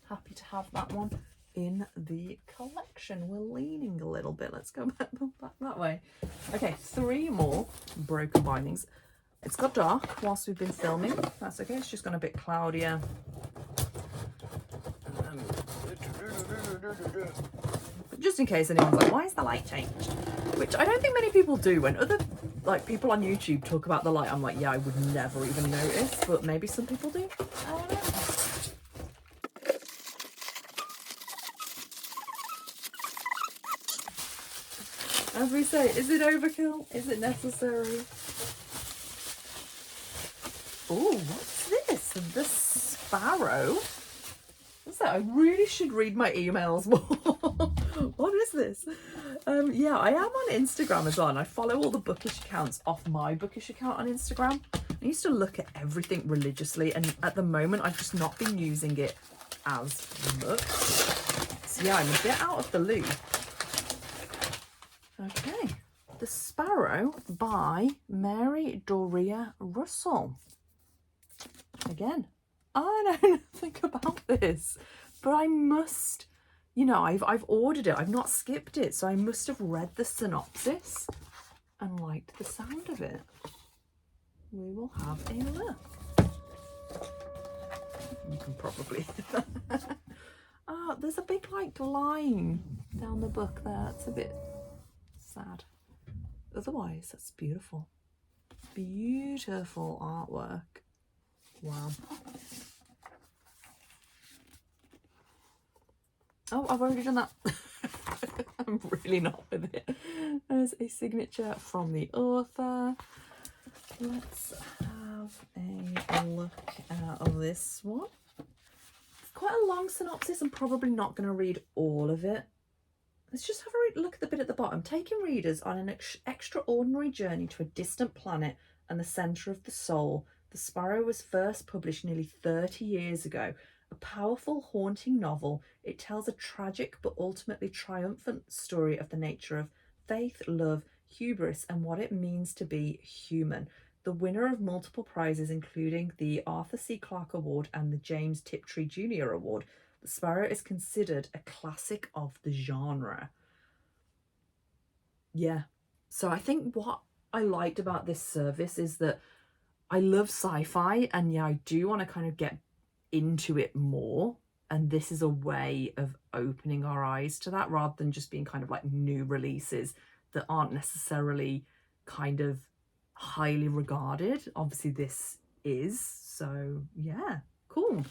Happy to have that one in the collection. We're leaning a little bit. Let's go back that way. Okay, 3 more broken bindings. It's got dark whilst we've been filming. That's okay. It's just gone a bit cloudier. But just in case anyone's like, why is the light changed? Which I don't think many people do. When other people on YouTube talk about the light, I'm like, yeah, I would never even notice. But maybe some people do. I don't know. As we say, is it overkill? Is it necessary? Oh, what's this? The Sparrow? What's that? I really should read my emails more. What is this? Yeah, I am on Instagram as well, and I follow all the bookish accounts off my bookish account on Instagram. I used to look at everything religiously, and at the moment I've just not been using it as much. So yeah, I'm a bit out of the loop. Okay, The Sparrow by Mary Doria Russell. Again, I don't think about this, but I must, you know, I've ordered it. I've not skipped it, so I must have read the synopsis and liked the sound of it. We will have a look. You can probably... Oh, there's a big like line down the book there. It's a bit sad. Otherwise, that's beautiful. Beautiful artwork. Wow. Oh, I've already done that. I'm really not with it. There's a signature from the author. Let's have a look at this one. It's quite a long synopsis. I'm probably not going to read all of it. Let's just have a look at the bit at the bottom. Taking readers on an extraordinary journey to a distant planet and the centre of the soul, The Sparrow was first published nearly 30 years ago. A powerful, haunting novel, it tells a tragic but ultimately triumphant story of the nature of faith, love, hubris, and what it means to be human. The winner of multiple prizes, including the Arthur C. Clarke Award and the James Tiptree Jr. Award, The Sparrow is considered a classic of the genre. Yeah. So I think what I liked about this service is that I love sci-fi, and yeah, I do want to kind of get into it more. And this is a way of opening our eyes to that rather than just being kind of like new releases that aren't necessarily kind of highly regarded. Obviously this is, so yeah, cool.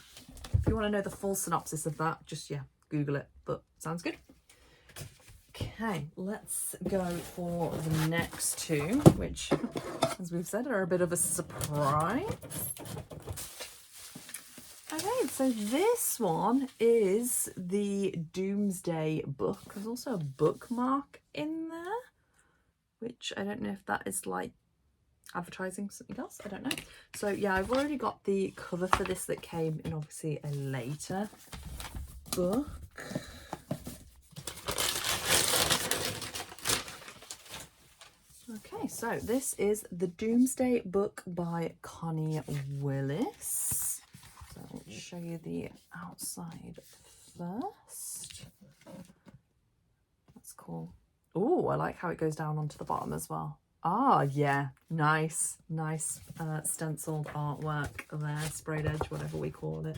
If you want to know the full synopsis of that, just yeah, Google it, but sounds good. Okay, let's go for the next two, which, as we've said, are a bit of a surprise. Okay, so this one is the Doomsday Book. There's also a bookmark in there, which I don't know if that is like advertising something else. I don't know. So yeah, I've already got the cover for this that came in obviously a later book. Okay, so this is the Doomsday Book by Connie Willis. So I'll show you the outside first. That's cool. Oh, I like how it goes down onto the bottom as well. Ah, yeah, nice stenciled artwork there, sprayed edge, whatever we call it.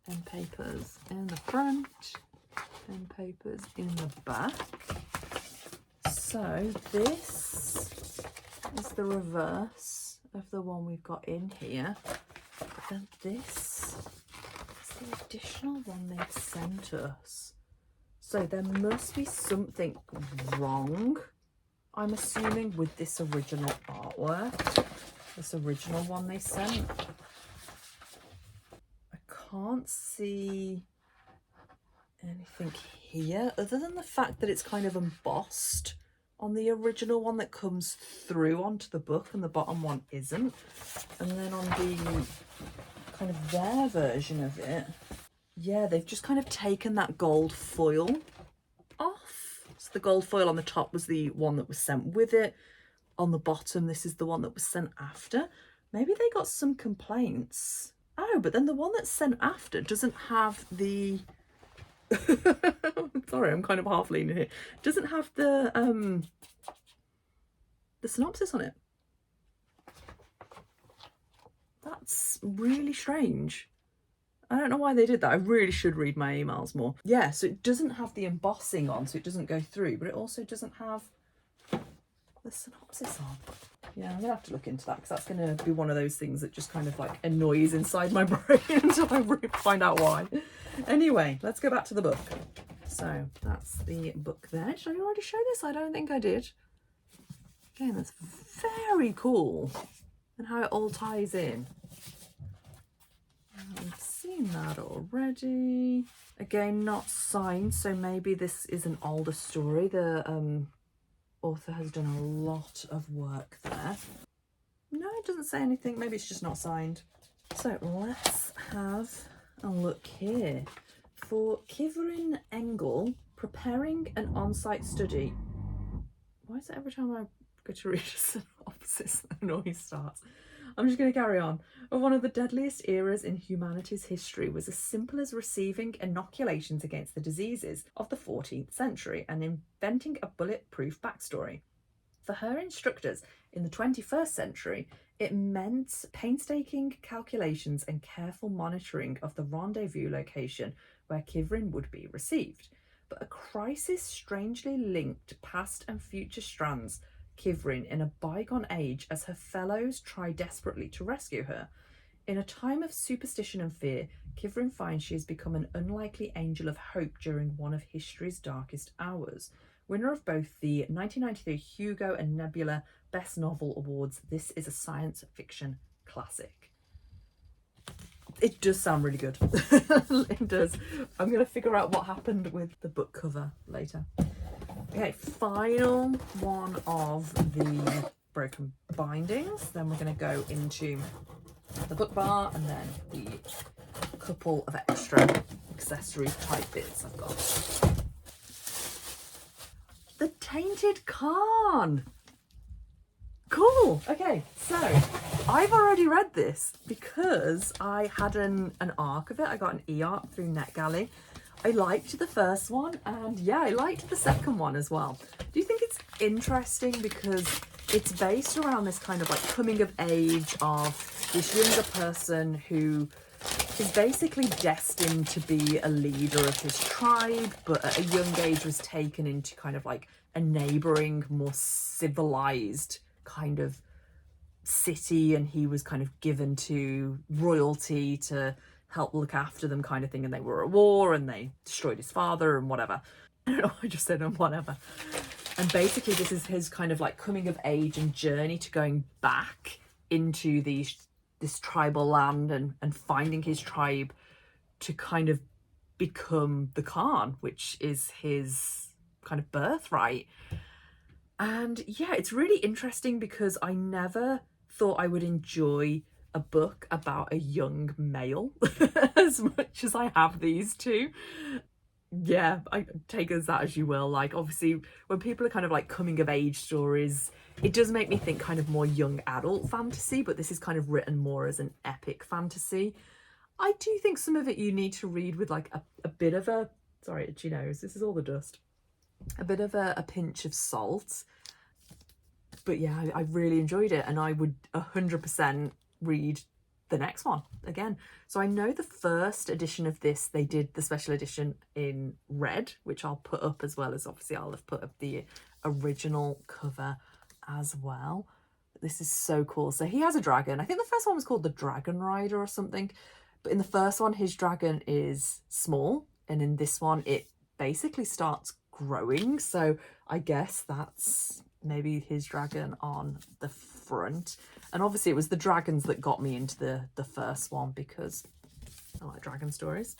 Pen papers in the front, pen papers in the back. So this is the reverse of the one we've got in here. But then this is the additional one they've sent us. So there must be something wrong, I'm assuming, with this original artwork. This original one they sent. I can't see anything here other than the fact that it's kind of embossed on the original one that comes through onto the book, and the bottom one isn't. And then on the kind of their version of it, yeah, they've just kind of taken that gold foil off. So the gold foil on the top was the one that was sent with it. On the bottom, this is the one that was sent after. Maybe they got some complaints. Oh, but then the one that's sent after doesn't have the... Sorry, I'm kind of half leaning here. Doesn't have the synopsis on it. That's really strange. I don't know why they did that. I really should read my emails more. Yeah, so it doesn't have the embossing on, so it doesn't go through, but it also doesn't have the synopsis on. Yeah, I'm gonna have to look into that, because that's gonna be one of those things that just kind of like annoys inside my brain until I find out why. Anyway, let's go back to the book. So that's the book there. Did I already show this? I don't think I did. Again, that's very cool. And how it all ties in. We've seen that already. Again, not signed, so maybe this is an older story. The author has done a lot of work there. No, it doesn't say anything. Maybe it's just not signed. So let's have a look here. For Kivrin Engel, preparing an on-site study. Why Why is it every time I go to read a synopsis the noise starts? I'm just going to carry on. One of the deadliest eras in humanity's history was as simple as receiving inoculations against the diseases of the 14th century and inventing a bulletproof backstory. For her instructors in the 21st century, it meant painstaking calculations and careful monitoring of the rendezvous location where Kivrin would be received. But a crisis strangely linked past and future strands Kivrin in a bygone age as her fellows try desperately to rescue her. In a time of superstition and fear, Kivrin finds she has become an unlikely angel of hope during one of history's darkest hours. Winner of both the 1993 Hugo and Nebula Best Novel Awards, this is a science fiction classic. It does sound really good. It does. I'm going to figure out what happened with the book cover later. Okay, final one of the broken bindings. Then we're going to go into the book bar and then the couple of extra accessory type bits I've got. The Tainted Khan. Cool. Okay, so I've already read this because I had an ARC of it. I got an e-ARC through NetGalley. I liked the first one and yeah, I liked the second one as well. Do you think it's interesting because it's based around this kind of like coming of age of this younger person who is basically destined to be a leader of his tribe, but at a young age was taken into kind of like a neighbouring, more civilized kind of city, and he was kind of given to royalty to help look after them kind of thing, and they were at war and they destroyed his father and whatever. I don't know, I just said whatever. And basically this is his kind of like coming of age and journey to going back into this tribal land and finding his tribe to kind of become the Khan, which is his kind of birthright. And yeah, it's really interesting because I never thought I would enjoy a book about a young male as much as I have these two. Yeah, I take that as you will. Like, obviously when people are kind of like coming of age stories, it does make me think kind of more young adult fantasy, but this is kind of written more as an epic fantasy. I do think some of it you need to read with like a bit of a, sorry, itchy nose, this is all the dust, a bit of a pinch of salt. But yeah, I really enjoyed it, and I would 100% read the next one again. So I know the first edition of this, they did the special edition in red, which I'll put up, as well as obviously I'll have put up the original cover as well. This is so cool. So he has a dragon. I think the first one was called the Dragon Rider or something, but in the first one his dragon is small, and in this one it basically starts growing. So I guess that's maybe his dragon on the front. And obviously it was the dragons that got me into the first one because I like dragon stories.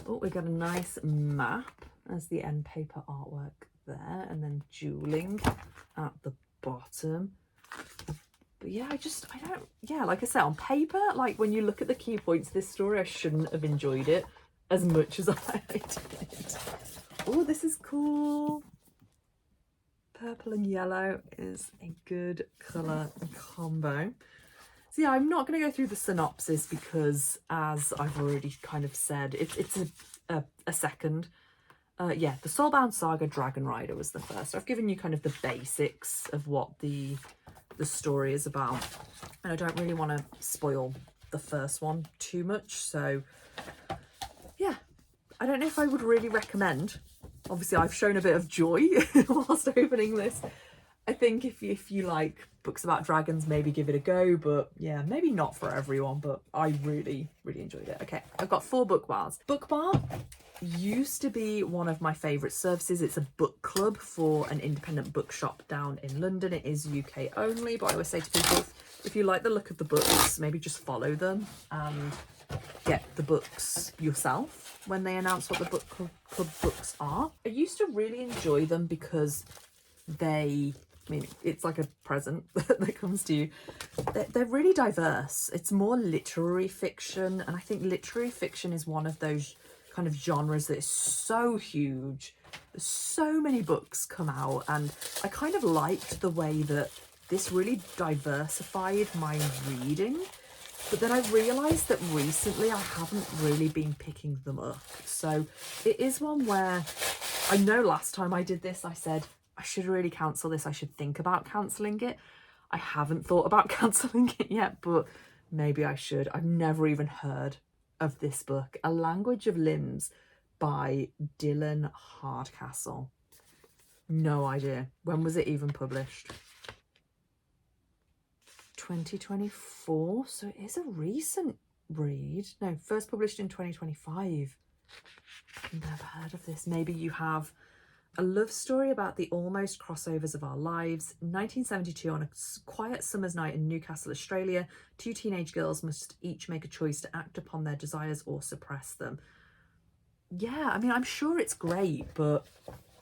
Oh, we got a nice map as the end paper artwork there, and then dueling at the bottom. But yeah, like I said, on paper, like when you look at the key points of this story, I shouldn't have enjoyed it as much as I did. Oh, this is cool. Purple and yellow is a good colour combo. So yeah, I'm not going to go through the synopsis because, as I've already kind of said, it's a second. Yeah, the Soulbound Saga Dragon Rider was the first. I've given you kind of the basics of what the story is about, and I don't really want to spoil the first one too much. So yeah, I don't know if I would really recommend. Obviously I've shown a bit of joy whilst opening this. I think if you like books about dragons, maybe give it a go, but yeah, maybe not for everyone, but I really enjoyed it. Okay, I've got 4 book bars. Book Bar used to be one of my favourite services. It's a book club for an independent bookshop down in London. It is UK only, but I always say to people, if you like the look of the books, maybe just follow them and get the books yourself when they announce what the book club books are. I used to really enjoy them because it's like a present that comes to you. They're really diverse. It's more literary fiction, and I think literary fiction is one of those kind kind of genres that is so huge. There's so many books come out, and I kind of liked the way that this really diversified my reading. But then I realised that recently I haven't really been picking them up. So it is one where I know last time I did this, I said, I should really cancel this. I should think about cancelling it. I haven't thought about cancelling it yet, but maybe I should. I've never even heard of this book, A Language of Limbs by Dylan Hardcastle. No idea. When was it even published? 2024, so it is a recent read. No, first published in 2025. Never heard of this. Maybe you have. A love story about the almost crossovers of our lives. 1972, on a quiet summer's night in Newcastle, Australia, two teenage girls must each make a choice to act upon their desires or suppress them. Yeah, I mean, I'm sure it's great, but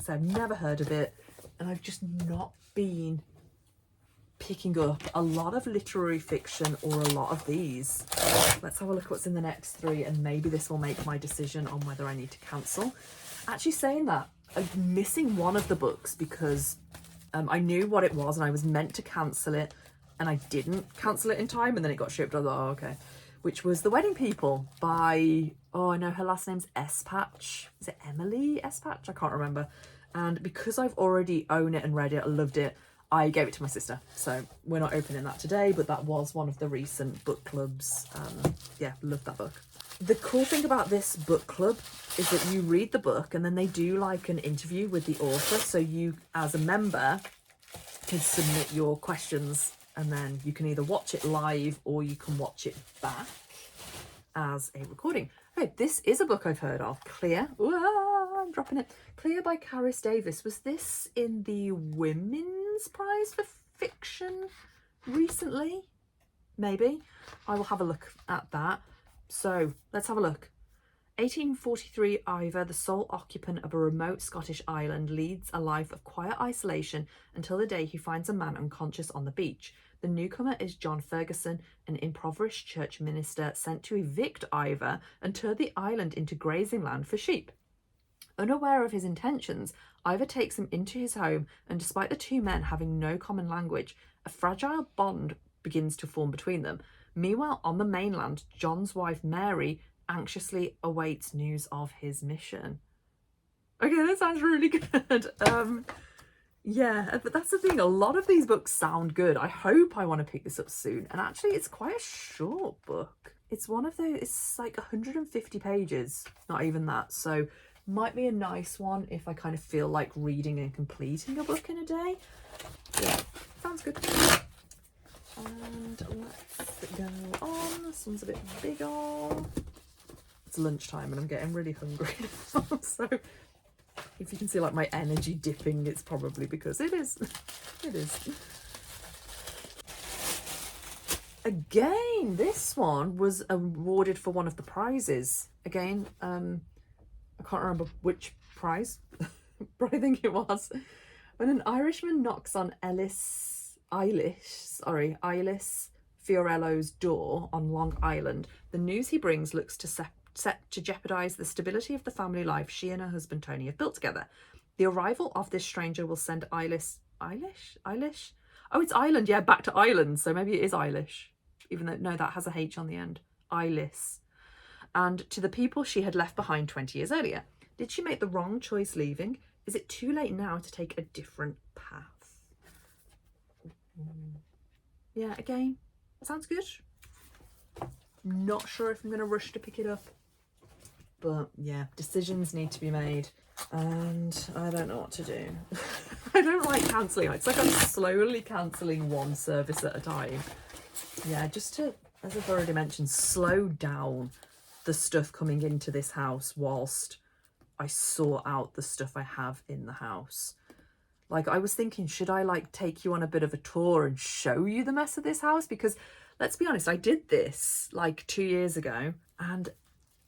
so I've never heard of it, and I've just not been picking up a lot of literary fiction or a lot of these. Let's have a look what's in the next three, and maybe this will make my decision on whether I need to cancel. Actually, saying that, I'm missing one of the books because I knew what it was and I was meant to cancel it, and I didn't cancel it in time, and then it got shipped. I was like, oh, okay. Which was The Wedding People by, oh, I know her last name's Espatch. Is it Emily Espatch? I can't remember. And because I've already owned it and read it, I loved it, I gave it to my sister. So we're not opening that today, but that was one of the recent book clubs. Yeah, loved that book. The cool thing about this book club is that you read the book and then they do like an interview with the author. So you, as a member, can submit your questions, and then you can either watch it live or you can watch it back as a recording. Okay, this is a book I've heard of. Clear. Ooh, I'm dropping it. Clear by Caris Davis. Was this in the Women's Prize for Fiction recently? Maybe. I will have a look at that. So let's have a look. 1843, Ivor, the sole occupant of a remote Scottish island, leads a life of quiet isolation until the day he finds a man unconscious on the beach. The newcomer is John Ferguson, an impoverished church minister sent to evict Ivor and turn the island into grazing land for sheep. Unaware of his intentions, Ivor takes him into his home, and despite the two men having no common language, a fragile bond begins to form between them. Meanwhile, on the mainland, John's wife Mary anxiously awaits news of his mission. Okay, that sounds really good. Yeah, but that's the thing, a lot of these books sound good. I hope I want to pick this up soon. And actually, it's quite a short book. It's one of those, it's like 150 pages, not even that. So might be a nice one if I kind of feel like reading and completing a book in a day. Yeah, sounds good. And let's go on. This one's a bit bigger. It's lunchtime and I'm getting really hungry now. So if you can see like my energy dipping, it's probably because it is. It is. Again, this one was awarded for one of the prizes. Again, I can't remember which prize, but I think it was. When an Irishman knocks on Eilish Fiorello's door on Long Island, the news he brings looks set to jeopardise the stability of the family life she and her husband Tony have built together. The arrival of this stranger will send Eilish? Oh, it's Island, yeah, back to Ireland, so maybe it is Eilish, even though, no, that has a H on the end. Eilish. And to the people she had left behind 20 years earlier. Did she make the wrong choice leaving? Is it too late now to take a different path? Yeah, again, sounds good. Not sure if I'm going to rush to pick it up. But yeah, decisions need to be made. And I don't know what to do. I don't like cancelling. It's like I'm slowly cancelling one service at a time. Yeah, just to, as I've already mentioned, slow down the stuff coming into this house whilst I sort out the stuff I have in the house. Like, I was thinking, should I like take you on a bit of a tour and show you the mess of this house? Because let's be honest, I did this like 2 years ago and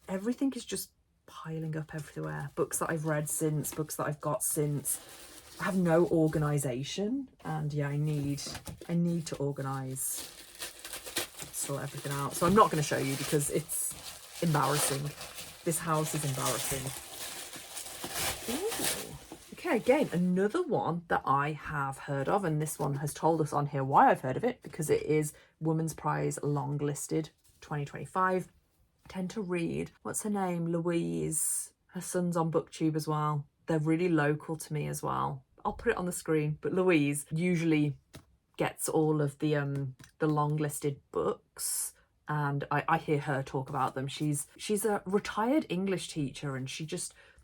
everything is just piling up everywhere. Books that I've read since, books that I've got since. I have no organisation, and yeah, I need to organise, sort everything out. So I'm not going to show you because it's embarrassing. This house is embarrassing. Ooh. Okay, again, another one that I have heard of, and this one has told us on here why I've heard of it, because it is Women's Prize long listed 2025. I tend to read, what's her name, Louise. Her son's on BookTube as well. They're really local to me as well. I'll put it on the screen, but Louise usually gets all of the long listed books, and I hear her talk about them. She's a retired English teacher, and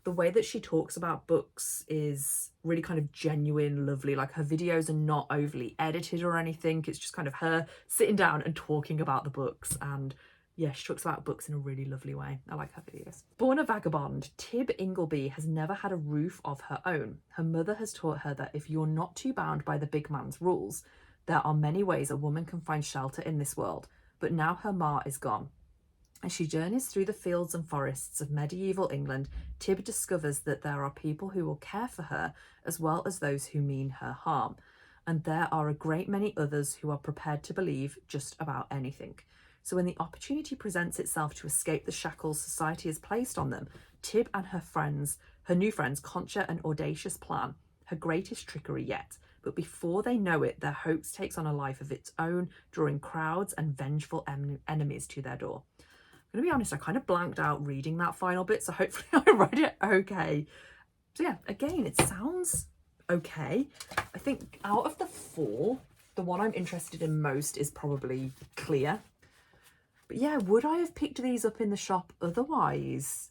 the way that she talks about books is really kind of genuine, lovely. Like, her videos are not overly edited or anything. It's just kind of her sitting down and talking about the books. And yeah, she talks about books in a really lovely way. I like her videos. Born a vagabond, Tib Ingleby has never had a roof of her own. Her mother has taught her that if you're not too bound by the big man's rules, there are many ways a woman can find shelter in this world. But now her ma is gone. As she journeys through the fields and forests of medieval England, Tib discovers that there are people who will care for her as well as those who mean her harm. And there are a great many others who are prepared to believe just about anything. So when the opportunity presents itself to escape the shackles society has placed on them, Tib and her new friends, conjure an audacious plan, her greatest trickery yet. But before they know it, their hoax takes on a life of its own, drawing crowds and vengeful enemies to their door. I'm going to be honest, I kind of blanked out reading that final bit, so hopefully I read it okay. So yeah, again, it sounds okay. I think out of the 4, the one I'm interested in most is probably Clear. But yeah, would I have picked these up in the shop otherwise?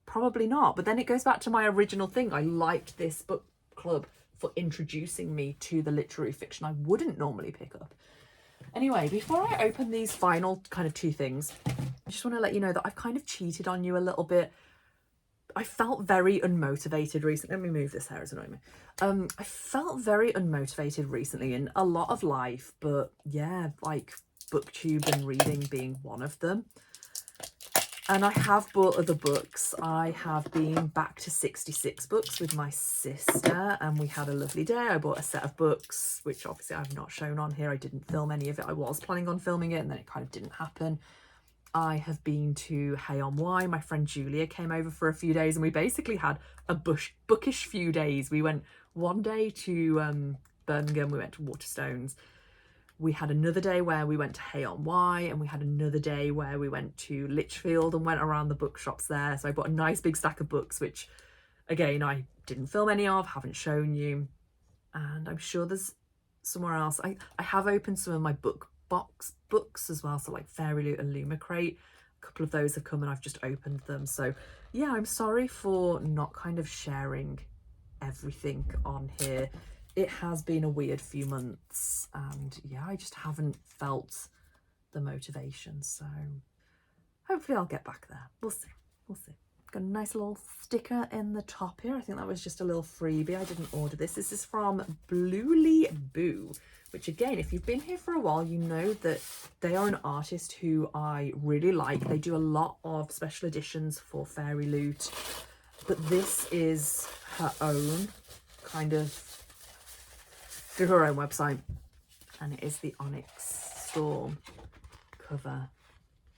Probably not. But then it goes back to my original thing. I liked this book club for introducing me to the literary fiction I wouldn't normally pick up. Anyway, before I open these final kind of 2 things, I just want to let you know that I've kind of cheated on you a little bit. I felt very unmotivated recently. Let me move this hair, it's annoying me. I felt very unmotivated recently in a lot of life, but yeah, like BookTube and reading being one of them. And I have bought other books. I have been back to 66 books with my sister, and we had a lovely day. I bought a set of books, which obviously I've not shown on here. I didn't film any of it. I was planning on filming it, and then it kind of didn't happen. I have been to Hay on Wye. My friend Julia came over for a few days, and we basically had a bookish few days. We went one day to Birmingham. We went to Waterstones. We had another day where we went to Hay on Wye, and we had another day where we went to Lichfield and went around the bookshops there. So I bought a nice big stack of books, which again, I didn't film any of, haven't shown you. And I'm sure there's somewhere else. I have opened some of my BookBarUK books as well. So like Fairyloot and Owlcrate, a couple of those have come and I've just opened them. So yeah, I'm sorry for not kind of sharing everything on here. It has been a weird few months, and yeah, I just haven't felt the motivation. So hopefully I'll get back there. We'll see. We'll see. Got a nice little sticker in the top here. I think that was just a little freebie. I didn't order this. This is from Bluely Boo, which again, if you've been here for a while, you know that they are an artist who I really like. They do a lot of special editions for Fairyloot, but this is her own kind of through her own website, and it is the Onyx Storm cover.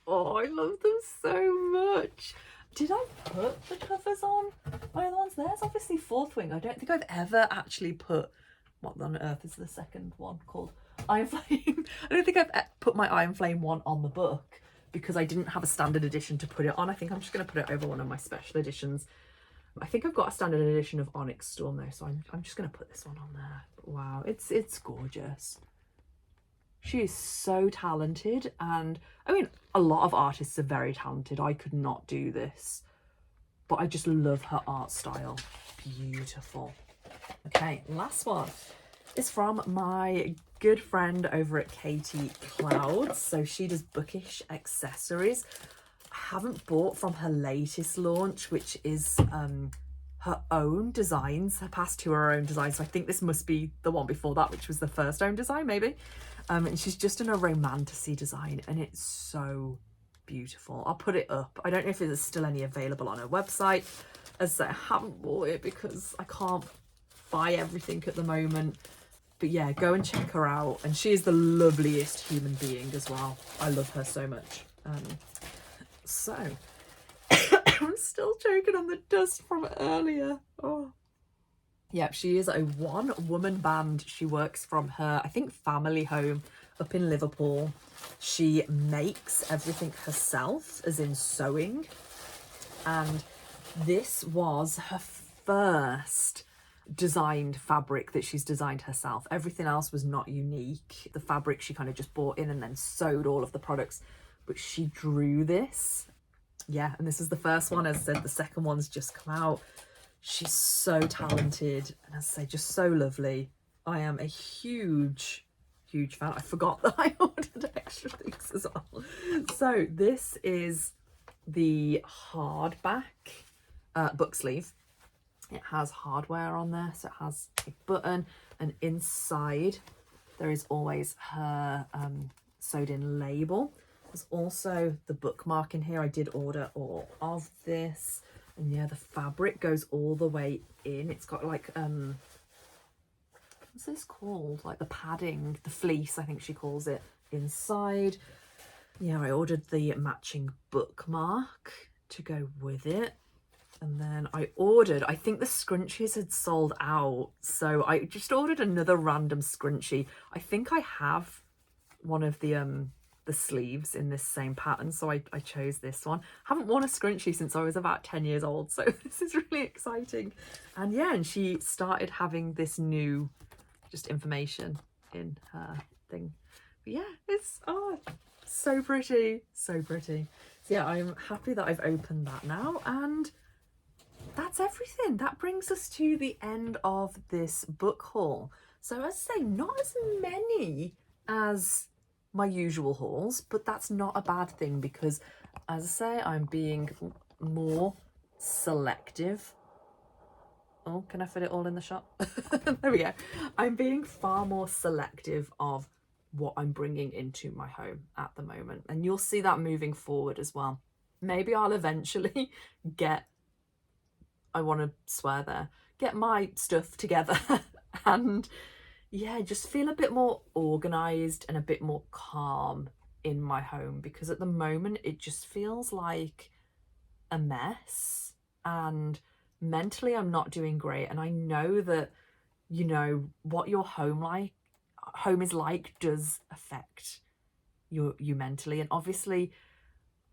Oh, I love them so much. Did I put the covers on my other ones? There's obviously Fourth Wing. I don't think I've ever actually put, what on earth is the second one called? Iron Flame. I don't think I've put my Iron Flame one on the book because I didn't have a standard edition to put it on. I think I'm just going to put it over one of my special editions. I think I've got a standard edition of Onyx Storm though, so I'm just going to put this one on there. Wow, it's gorgeous. She is so talented, and I mean, a lot of artists are very talented. I could not do this, but I just love her art style. Beautiful. Okay, last one is from my good friend over at Katie Clouds. So she does bookish accessories. I haven't bought from her latest launch, which is her own designs. Her past 2 are her own designs. So I think this must be the one before that, which was the first own design, maybe. And she's just in a romantasy design, and it's so beautiful. I'll put it up. I don't know if there's still any available on her website. As I say, I haven't bought it because I can't buy everything at the moment. But yeah, go and check her out. And she is the loveliest human being as well. I love her so much. So I'm still choking on the dust from earlier. Oh. Yep, she is a one-woman band. She works from her, I think, family home up in Liverpool. She makes everything herself, as in sewing. And this was her first designed fabric that she's designed herself. Everything else was not unique. The fabric she kind of just bought in and then sewed all of the products. But she drew this. Yeah, and this is the first one. As I said, the second one's just come out. She's so talented and, as I say, just so lovely. I am a huge fan. I forgot that I ordered extra things as well. So this is the hardback book sleeve. It has hardware on there, so it has a button, and inside there is always her sewed in label. There's also the bookmark in here. I did order all of this. And yeah, the fabric goes all the way in. It's got like, what's this called? Like the padding, the fleece, I think she calls it, inside. Yeah, I ordered the matching bookmark to go with it. And then I ordered, I think the scrunchies had sold out. So I just ordered another random scrunchie. I think I have one of the sleeves in this same pattern, so I chose this one. Haven't worn a scrunchie since I was about 10 years old, so this is really exciting. And yeah, and she started having this new just information in her thing. But yeah, it's so pretty, so pretty. So yeah, I'm happy that I've opened that now, and that's everything. That brings us to the end of this book haul. So as I say, not as many as my usual hauls, but that's not a bad thing, because as I say, I'm being more selective. Oh, can I fit it all in the shop? There we go. I'm being far more selective of what I'm bringing into my home at the moment, and you'll see that moving forward as well. Maybe I'll eventually I want to swear there, get my stuff together and yeah, just feel a bit more organized and a bit more calm in my home, because at the moment it just feels like a mess, and mentally I'm not doing great. And I know that, you know, what your home is like does affect you mentally. And obviously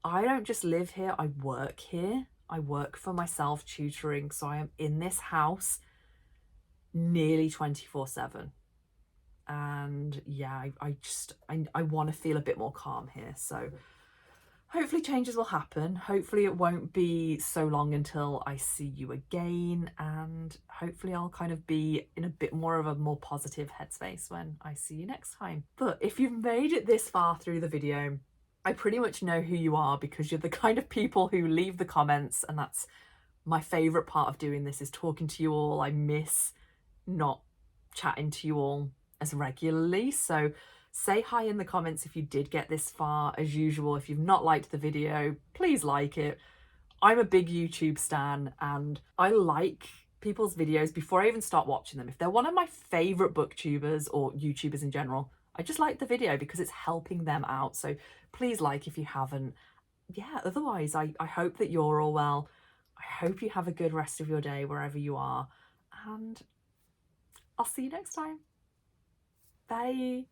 I don't just live here, I work here. I work for myself tutoring, so I am in this house nearly 24/7. And yeah, I want to feel a bit more calm here. So hopefully changes will happen. Hopefully it won't be so long until I see you again, and hopefully I'll kind of be in a bit more of a more positive headspace when I see you next time. But if you've made it this far through the video, I pretty much know who you are, because you're the kind of people who leave the comments, and that's my favorite part of doing this, is talking to you all. I miss not chatting to you all as regularly, so say hi in the comments if you did get this far. As usual, if you've not liked the video, please like it. I'm a big YouTube stan, and I like people's videos before I even start watching them. If they're one of my favorite booktubers or YouTubers in general, I just like the video because it's helping them out. So please like if you haven't. Yeah, otherwise I hope that you're all well. I hope you have a good rest of your day wherever you are, and I'll see you next time. Bye.